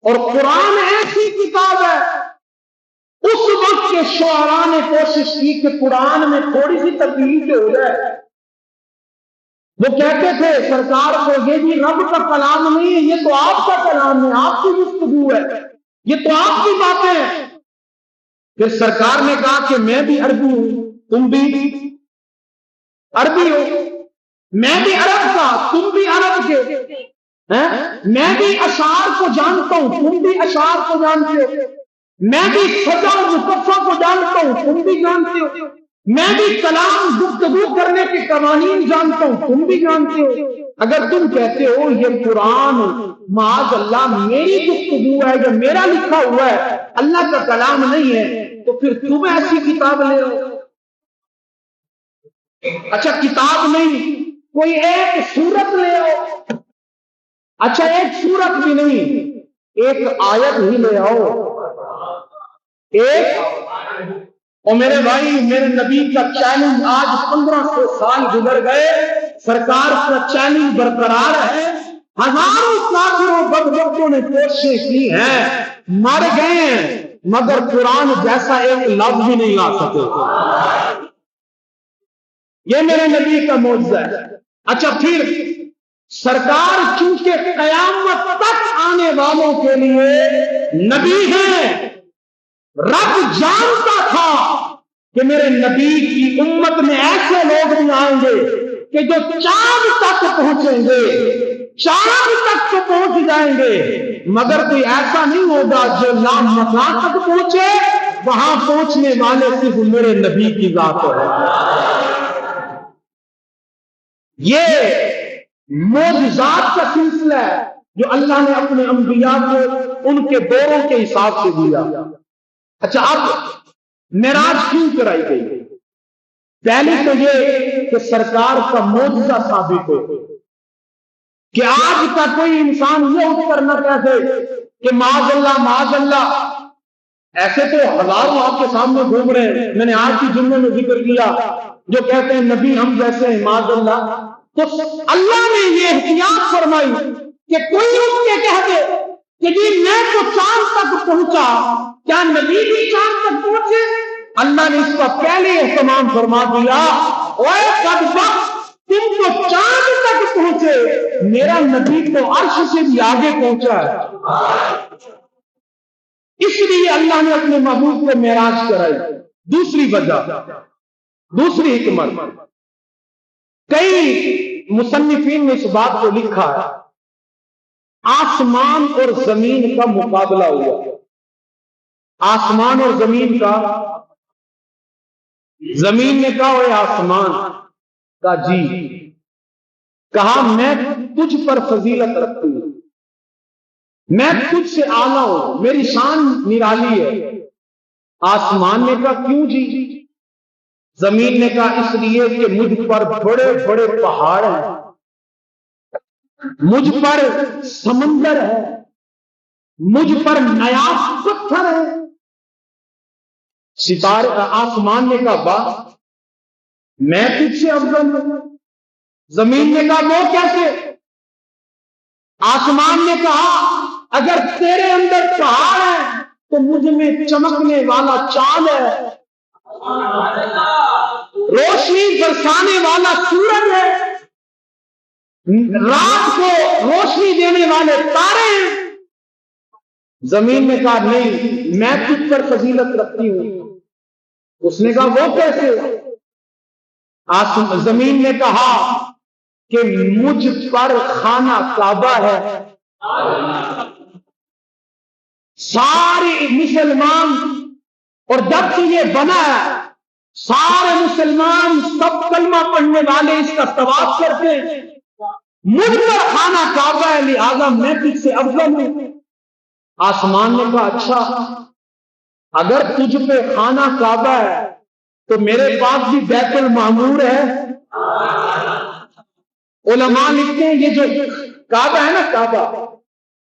[SPEAKER 3] اور قرآن ایسی کتاب ہے، اس وقت کے شعراء نے کوشش کی کہ قرآن میں تھوڑی سی تبدیلی ہو جائے. وہ کہتے تھے سرکار کو یہ بھی رب کا کلام نہیں ہے، یہ تو آپ کا کلام ہے، آپ کی گفتگو ہے، یہ تو آپ کی باتیں ہیں. پھر سرکار نے کہا کہ میں بھی عربی ہوں، تم بھی عربی ہو، میں بھی عرب کا، تم بھی عرب کے، میں بھی اشعار کو جانتا ہوں، تم بھی اشعار کو جانتے ہو، میں بھی سجا اور مصطفیٰ کو جانتا ہوں، تم بھی جانتے ہو، میں بھی کلام گفتگو کرنے کے قوانین جانتا ہوں، تم بھی جانتے ہو. اگر تم کہتے ہو یہ قرآن معاذ اللہ میری گفتگو ہے یا میرا لکھا ہوا ہے، اللہ کا کلام نہیں ہے، تو پھر تم ایسی کتاب لے رہے ہو. اچھا کتاب نہیں، کوئی ایک سورت لے آؤ. اچھا ایک سورت بھی نہیں، ایک آیت ہی لے آؤ. اور میرے بھائی، میرے نبی کا چیلنج آج 1500 سال گزر گئے، سرکار کا چیلنج برقرار ہے. ہزاروں کافروں بدبختوں نے کوششیں کی ہیں، مر گئے ہیں، مگر قرآن جیسا ایک لفظ بھی نہیں آ سکے. یہ میرے نبی کا معجزہ ہے. اچھا پھر سرکار چونکہ قیامت تک آنے والوں کے لیے نبی ہیں، رب جانتا تھا کہ میرے نبی کی امت میں ایسے لوگ نہیں آئیں گے کہ جو چاند تک پہنچیں گے، چاند تک تو پہنچ جائیں گے، مگر کوئی ایسا نہیں ہوگا جو لامکان تک پہنچے. وہاں پہنچنے والے صرف میرے نبی کی ذات ہے. یہ معجزات کا سلسلہ ہے جو اللہ نے اپنے انبیاء کو ان کے دوروں کے حساب سے دیا. اچھا اب معراج کیوں کرائی گئی؟ پہلی تو یہ کہ سرکار کا معجزہ ثابت ہو کہ آج کا کوئی انسان یہ اٹھ کر نہ کہتے کہ معاذ اللہ. ایسے تو ہزاروں آپ کے سامنے گھوم رہے ہیں، میں نے آج کی جملے میں ذکر کیا، جو کہتے ہیں نبی ہم جیسے ہیں معاذ اللہ. تو اللہ نے یہ احتیاط فرمائی کہ کوئی اٹھ کے کہہ دے کہ جی میں تو چاند تک پہنچا، کیا نبی بھی چاند تک پہنچے؟ اللہ نے اس کا پہلے اہتمام فرما دیا، اوے بدبخت، تم تو چاند تک پہنچے، میرا نبی تو عرش سے بھی آگے پہنچا ہے. اس لیے اللہ نے اپنے محبوب کو معراج کرائی. دوسری وجہ، دوسری حکمت، کئی مصنفین نے اس بات کو لکھا ہے، آسمان اور زمین کا مقابلہ ہوا. آسمان اور زمین کا، زمین نے کہا اوے آسمان کا جی، کہا میں تجھ پر فضیلت رکھتی ہوں، میں تجھ سے اعلیٰ ہوں، میری شان نرالی ہے. آسمان نے کہا کیوں جی؟ زمین نے کہا اس لیے کہ مجھ پر بڑے بڑے پہاڑ ہیں، مجھ پر سمندر ہے، مجھ پر نیاز پتھر ہے۔ ستارے آسمان نے کہا واہ، میں تجھ سے افضل ہوں۔ زمین نے کہا وہ کیسے؟ آسمان نے کہا اگر تیرے اندر پہاڑ ہے تو مجھ میں چمکنے والا چاند ہے، روشنی برسانے والا سورج ہے، رات کو روشنی دینے والے تارے ہیں۔ زمین نے کہا نہیں، میں تجھ پر فضیلت رکھتی ہوں۔ اس نے کہا وہ کیسے؟ زمین نے کہا کہ مجھ پر خانہ کعبہ ہے، سارے مسلمان، اور جب سے یہ بنا ہے سارے مسلمان سب کلمہ پڑھنے والے اس کا طواف کرتے ہیں، مجھ پر خانہ کعبہ ہے لہذا میں تجھ سے افضل ہوں۔ آسمان نے کہا اچھا، اگر تجھ پہ خانہ کعبہ ہے تو میرے پاس بھی بیت المعمور ہے۔ علماء لکھتے ہیں یہ جو کعبہ ہے نا کعبہ،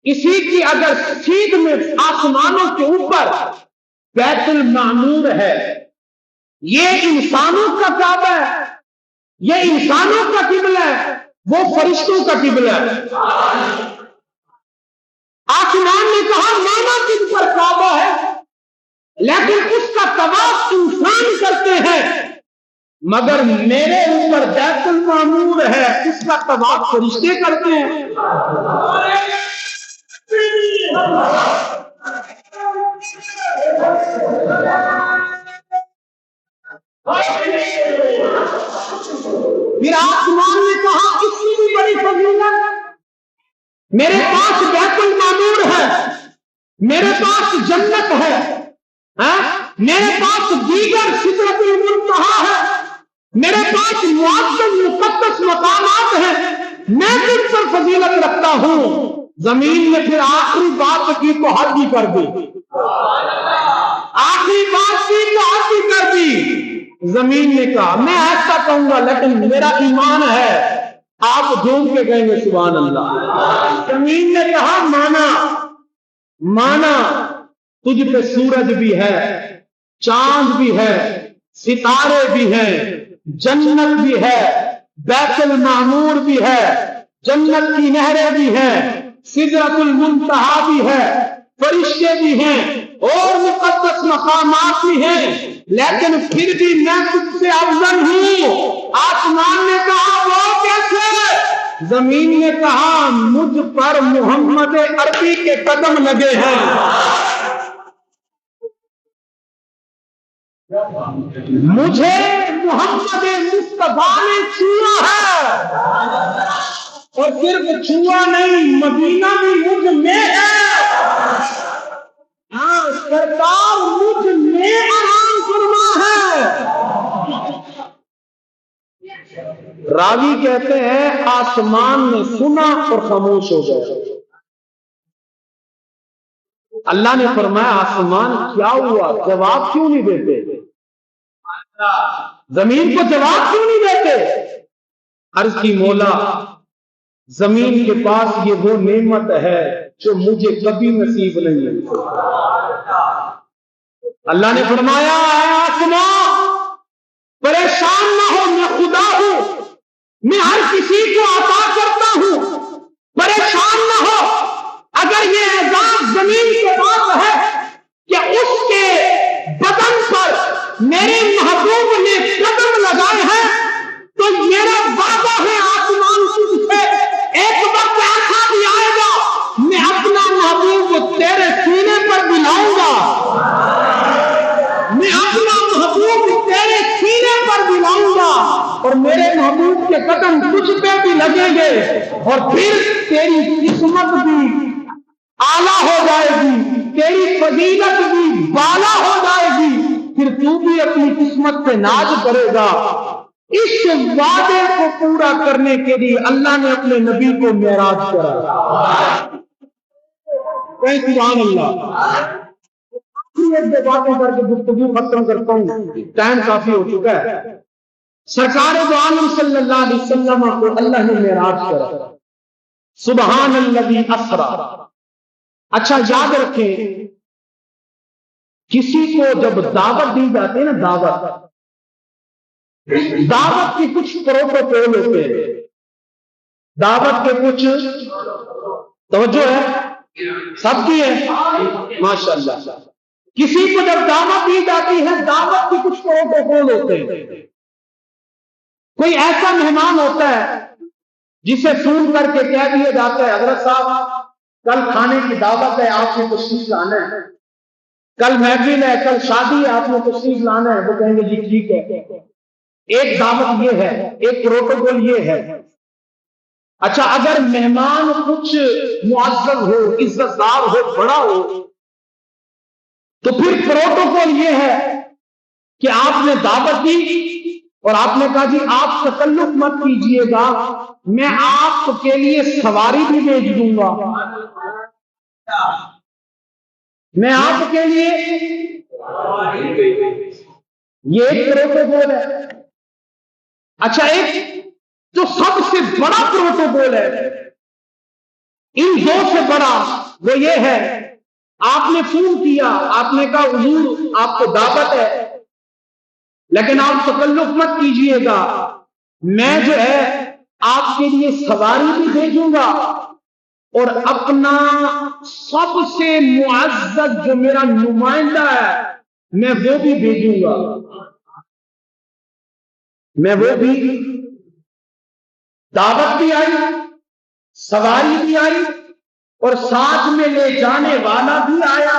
[SPEAKER 3] اسی کی اگر سیدھ میں آسمانوں کے اوپر بیت المعمور ہے، یہ انسانوں کا کعبہ ہے، یہ انسانوں کا قبلہ ہے، وہ فرشتوں کا قبلہ ہے۔ آسمان نے کہا مانا کن پر کعبہ ہے لیکن اس کا طواف انسان کرتے ہیں، مگر میرے اوپر بیت المعمور ہے اس کا طواف فرشتے کرتے ہیں۔ پھر آسمان نے کہا اس کی بھی بڑی فضیلت، میرے پاس بیت المعمور ہے، میرے پاس جنت ہے، میرے پاس دیگر سدرۃ المنتہا ہے، میرے پاس معزز مقدس مقامات ہیں، میں کس پر فضیلت رکھتا ہوں۔ زمین نے پھر آخری بات کی تو حد ہی کر دی، آخری بات کی تو حد ہی کر دی۔ زمین نے کہا میں ایسا کہوں گا لیکن میرا ایمان ہے، آپ جھوم کے کہیں گے سبحان اللہ۔ زمین نے کہا مانا تجھ پہ سورج بھی ہے، چاند بھی ہے، ستارے بھی ہیں، جنت بھی ہے، بیت المعمور بھی ہے، جنت کی نہریں بھی ہیں، سدرۃ المنتہا بھی ہے، فرشتے بھی ہیں اور مقدس مقامات بھی ہیں، لیکن پھر بھی میں تجھ سے افضل ہوں۔ آسمان نے کہا وہ کیسے؟ زمین نے کہا مجھ پر محمد عربی کے قدم لگے ہیں، مجھے محمد مصطفیٰ نے چھوا ہے، اور صرف چھوا نہیں مدینہ بھی مجھ میں ہے، ہاں سرکار مجھ میں آرام فرما ہے۔ راوی کہتے ہیں آسمان نے سنا اور خاموش ہو گیا۔ اللہ نے فرمایا آسمان کیا ہوا، جواب کیوں نہیں دیتے؟ زمین کو جواب کیوں نہیں دیتے؟ عرض کی مولا زمین کے پاس یہ وہ نعمت ہے جو مجھے کبھی نصیب نہیں ہے۔ اللہ نے فرمایا اے آسمان پریشان نہ ہو، میں خدا ہوں، میں ہر کسی کو عطا کرتا ہوں، پریشان نہ ہو۔ اگر یہ اعزاز زمین کے پاس ہے کہ اس کے بدن پر میرے محبوب نے قدم لگائے ہیں تو میرا وعدہ ہے آسمان تجھ سے ایک وقت ایسا بھی آئے گا میں اپنا محبوب تیرے سینے پر بلاؤں گا، میں اپنا محبوب تیرے سینے پر بلاؤں گا اور میرے محبوب کے قدم تجھ پہ بھی لگیں گے، اور پھر تیری قسمت بھی اعلیٰ ہو جائے گی، تیری فضیلت بھی بالا ہو جائے گی، پھر تو بھی اپنی قسمت پہ ناز کرے گا۔ اس وعدے کو پورا کرنے کے لیے اللہ نے اپنے نبی کو معراج کرا۔ کہیں سبحان اللہ۔ ایک دو باتیں کر کے گفتگو ختم کرتا ہوں، ٹائم کافی ہو چکا ہے۔ سرکار دو عالم صلی اللہ علیہ وسلم کو اللہ نے معراج کرا، سبحان الذی اسرا۔ اچھا یاد رکھیں، کسی کو جب دعوت دی جاتی ہے نا، دعوت کے کچھ پروٹوکول ہوتے ہیں، دعوت کے کچھ توجہ ہے سب کی ہے ماشاءاللہ۔ کسی کو جب دعوت دی جاتی ہے، دعوت کے کچھ پروٹوکول ہوتے ہیں۔ کوئی ایسا مہمان ہوتا ہے جسے فون کر کے کہہ دیا جاتا ہے حضرت صاحب کل کھانے کی دعوت ہے، آپ نے تشریف لانا ہے، کل محفل ہے، کل شادی ہے، آپ نے تشریف لانا ہے۔ وہ کہیں گے جی ٹھیک ہے۔ ایک دعوت یہ ہے، ایک پروٹوکول یہ ہے۔ اچھا اگر مہمان کچھ معزز ہو، عزت دار ہو، بڑا ہو، تو پھر پروٹوکول یہ ہے کہ آپ نے دعوت دی اور آپ نے کہا جی آپ تکلف مت کیجئے گا، میں آپ کے لیے سواری بھی بھیج دوں گا، میں آپ کے لیے یہ ایک پروٹوکول ہے۔ اچھا ایک جو سب سے بڑا پروٹوکول ہے، ان دو سے بڑا، وہ یہ ہے آپ نے فون کیا، آپ نے کہا حضور آپ کو دعوت ہے لیکن آپ تکلف مت کیجئے گا، میں جو ہے آپ کے لیے سواری بھی بھیجوں گا اور اپنا سب سے معزز جو میرا نمائندہ ہے میں وہ بھی بھیجوں گا، میں وہ بھی، دعوت بھی آئی، سواری بھی آئی اور ساتھ میں لے جانے والا بھی آیا۔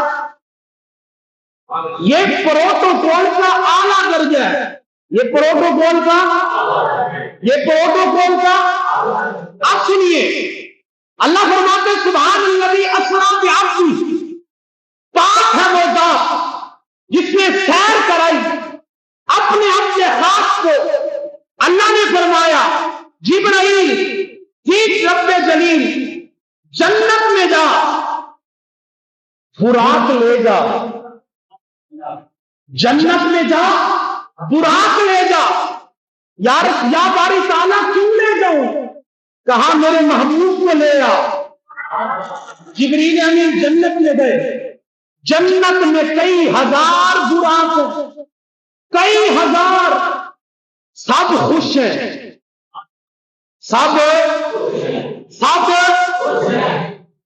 [SPEAKER 3] یہ پروٹوکول کا اعلیٰ درجہ ہے، یہ پروٹوکول کا، یہ پروٹوکول کا۔ اب سنیے اللہ فرماتے سبحان الذی اسریٰ بعبدہ، پاک ہے وہ ذات جس نے سیر کرائی اپنے اپنے خاص کو۔ اللہ نے فرمایا جبرائیل ٹھیک رب جلیل جنت میں جا، براق لے جا، جنت میں جا براق لے جا۔ یا باری تعالیٰ کیوں لے جاؤں؟ کہا میرے محبوب کو لے آ۔ جبریل امین جنت میں گئے، جنت میں کئی ہزار براق، کئی ہزار، سب خوش ہیں، سب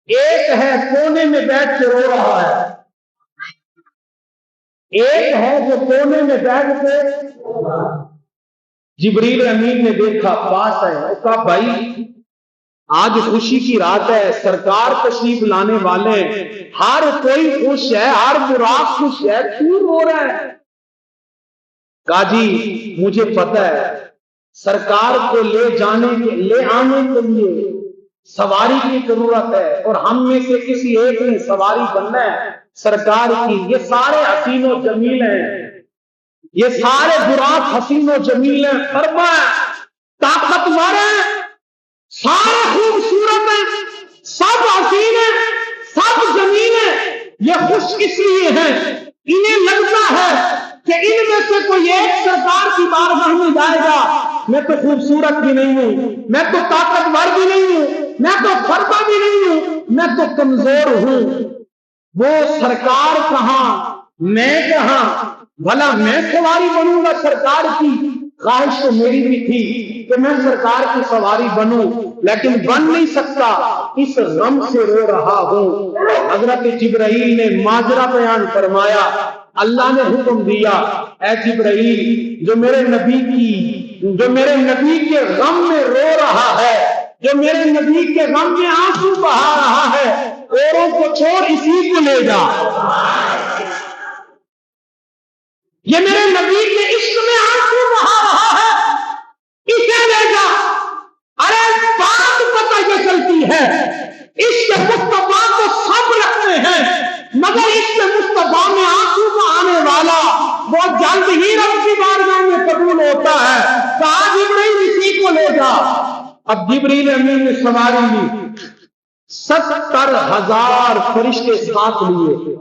[SPEAKER 3] ایک ہے کونے میں بیٹھ کے رو رہا ہے، ایک ہے جو کونے میں بیٹھ کے۔ جبریل امین نے دیکھا، پاس ہے، اس کا بھائی آج خوشی کی رات ہے، سرکار تشریف لانے والے، ہر کوئی خوش ہے، ہر براق خوش ہے، کیوں رو رہا ہے؟ کہا جی مجھے پتہ ہے سرکار کو لے آنے کے لیے سواری کی ضرورت ہے اور ہم میں سے کسی ایک نے سواری بننا ہے سرکار کی۔ یہ سارے حسین و جمیل ہیں، یہ سارے براق حسین و جمیل ہیں، فرمایا طاقتور ہیں، سارے خوبصورت ہیں، سب حسین ہیں، سب جمیل ہیں، یہ خوش اس لیے ہیں انہیں لگتا ہے کہ ان میں سے کوئی ایک سرکار کی بارگاہ میں جائے گا، میں تو خوبصورت بھی نہیں ہوں، میں تو طاقتور بھی نہیں ہوں، میں تو فرما بھی نہیں ہوں، میں تو کمزور ہوں، وہ سرکار کہاں میں کہاں، بھلا میں سواری بنوں گا سرکار کی؟ خواہش تو میری بھی تھی کہ میں سرکار کی سواری بنوں لیکن بن نہیں سکتا، اس غم سے رو رہا ہوں۔ حضرت جبرائیل نے ماجرا بیان فرمایا، اللہ نے حکم دیا اے جبرائیل جو میرے نبی کے غم میں رو رہا ہے، جو میرے نبی کے غم میں آنسو بہا رہا ہے، اوروں کو چھوڑ اسی کو لے جا، یہ میرے نبی کے عشق میں آنسو بہا رہا ہے، اسے لے جا۔ ارے بات پتہ یہ چلتی ہے عشق مصطفیٰ کو سب رکھتے ہیں مگر عشق مصطفیٰ میں آنسو بہانے والا وہ جلد ہی رب کی بارگاہ میں قبول ہوتا ہے۔ کہا جبرائیل اسی کو لے جا۔ اب جبریل امین نے سواری لی، 70,000 فرشتے ساتھ لیے تھے۔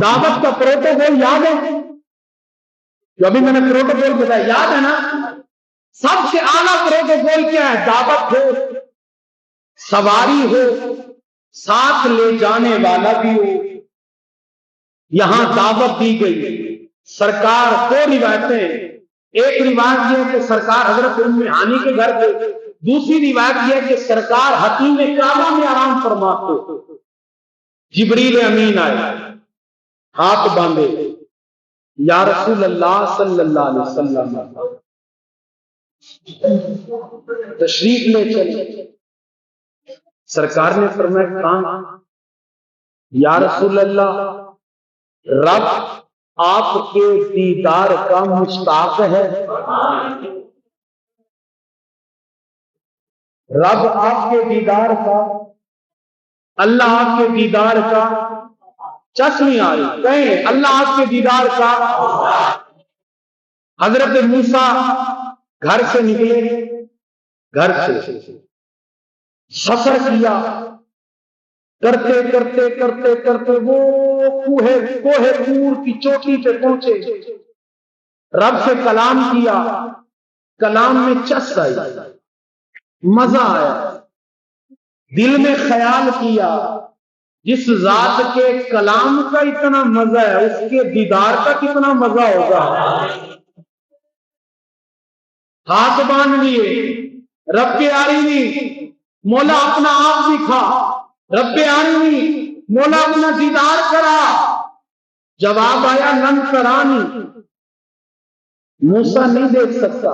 [SPEAKER 3] دعوت کا پروٹوکول یاد ہے جو ابھی میں نے پروٹوکول بتایا، یاد ہے نا؟ سب سے اعلیٰ پروٹوکول کیا ہے؟ دعوت ہو، سواری ہو، ساتھ لے جانے والا بھی ہو۔ یہاں دعوت دی گئی، سرکار دو روایتیں، ایک روایت یہ ہے کہ سرکار حضرت ام ہانی کے گھر پہ، دوسری روایت یہ ہے کہ سرکار حتیم کعبہ میں آرام فرماتے، جبریل امین آئے، ہاتھ باندھے، یا رسول اللہ صلی اللہ علیہ وسلم تشریف لے چلے۔ سرکار نے فرمایا کہاں؟ یا رسول اللہ، رب آپ کے دیدار کا مشتاق ہے، رب آپ کے دیدار کا، اللہ آپ کے دیدار کا، چشمی آ رہی، کہیں اللہ آپ کے دیدار کا۔ حضرت موسیٰ گھر سے نکلے، گھر سے سفر کیا، کرتے کرتے کرتے کرتے وہ کوہ طور کی چوٹی پہ پہنچے، رب سے کلام کیا، کلام میں چس آئی، مزہ آیا، دل میں خیال کیا جس ذات کے کلام کا اتنا مزہ ہے اس کے دیدار کا کتنا مزہ ہوگا۔ ہاتھ باندھ لیے، رب عالمین مولا اپنا آپ دکھا، رب عالمین مولا اپنا دیدار کرا۔ جواب آیا لن ترانی، موسیٰ نہیں دیکھ سکتا،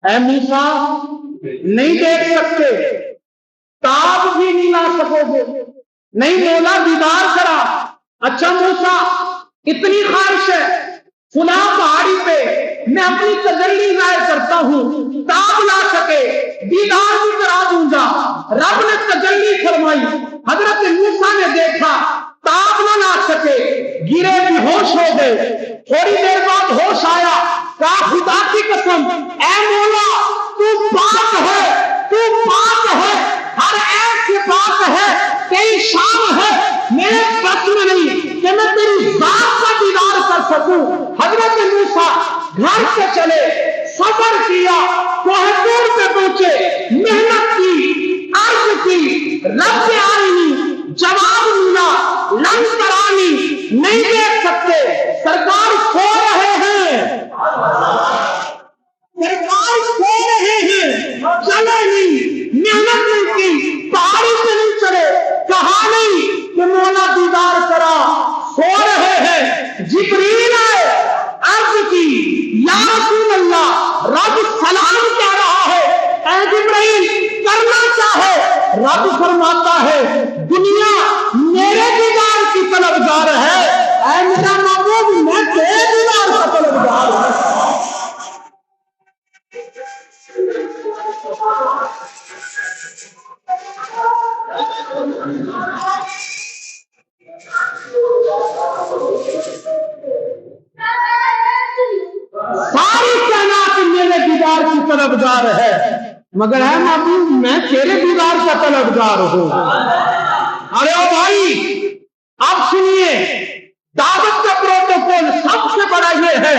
[SPEAKER 3] اے موسیٰ نہیں دیکھ سکتے، تاب بھی نہیں لا سکو گے، نہیں مولا دیدار کرا۔ اچھا موسیٰ اتنی خواہش ہے فلاں پہاڑی پہ میں اپنی تجلی ظاہر کرتا ہوں، تاب لا سکے دیدار بھی کرا دوں گا۔ رب نے تجلی فرمائی، حضرت موسیٰ نے دیکھا، تاب نہ لا سکے، گرے بھی ہوش ہو گئے، تھوڑی دیر بعد ہوش آیا، کہا خدا کی قسم اے مولا تو پاک ہے، تو پاک ہے، ہر ایک سے پاک ہے، تیری شان ہے، میرے بس میں نہیں کہ میں تیری ذات کا دیدار کر سکوں۔ حضرت موسیٰ گھر سے چلے، سفر کیا، کوہ طور پہ پہنچے، محنت کی، عرض کی، رب عالمین جواب ملا لن ترانی، نہیں دیکھ سکتے، سرکار سو رہے ہیں، سرکار سو رہے ہیں، چلے نہیں، محنت نہیں کی، پہاڑی سے نہیں چلے، کہا نہیں کہ مولا دیدار کرا، سو رہے ہیں۔ جبریل آئے، عرض کی یا رسول اللہ، رب سلام کہہ رہا ہے، اے جبریل کرنا چاہے، رب فرماتا ہے دنیا میرے دیدار کی طلبگار ہے، اے میرا محبوب میں تیرے دیدار کا طلبگار ہوں۔ ساری کائنات میرے دیدار کی طلبگار ہے، مگر ہے محبوب میں تیرے دیدار کا طلبگار ہوں۔ ارے او بھائی اب سنیے، دعوت کا پروٹوکول سب سے بڑا یہ ہے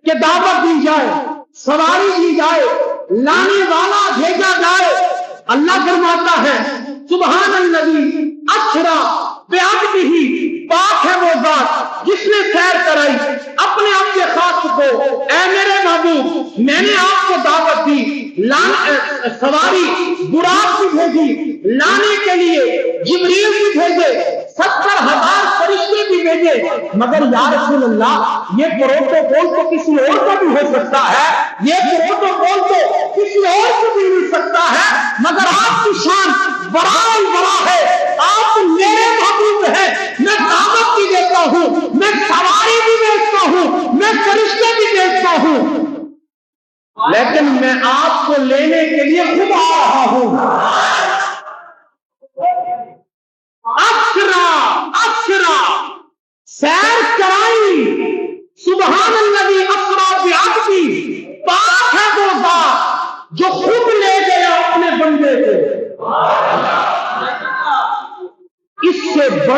[SPEAKER 3] کہ دعوت دی جائے، سواری دی جائے، لانے والا بھیجا جائے۔ اللہ فرماتا ہے سبحان الذی اسری بعبدہ، پاک ہے وہ ذات جس نے سیر کرائی اپنے آپ کے خاص کو۔ اے میرے محبوب میں نے آپ کو دعوت دی، سواری براق بھی بھیجی، لانے کے لیے جبریل بھی بھیجے، 70,000 فرشتے بھی بھیجے، مگر یا رسول اللہ یہ پروٹوکول تو کسی اور کو بھی ہو سکتا ہے، یہ پروٹوکول تو کسی اور کو بھی مل سکتا ہے، مگر آپ کی شان برائے بڑا ہے، آپ میرے محبوب ہیں، میں دعوت بھی دیتا ہوں، میں سواری بھی بھیجتا ہوں، میں فرشتے بھی بھیجتا ہوں، لیکن میں آپ کو لینے کے لیے خود آ رہا ہوں۔ اسرا سیر کرائی، سبحان الذی اسری بعبدہ، پاک ہے وہ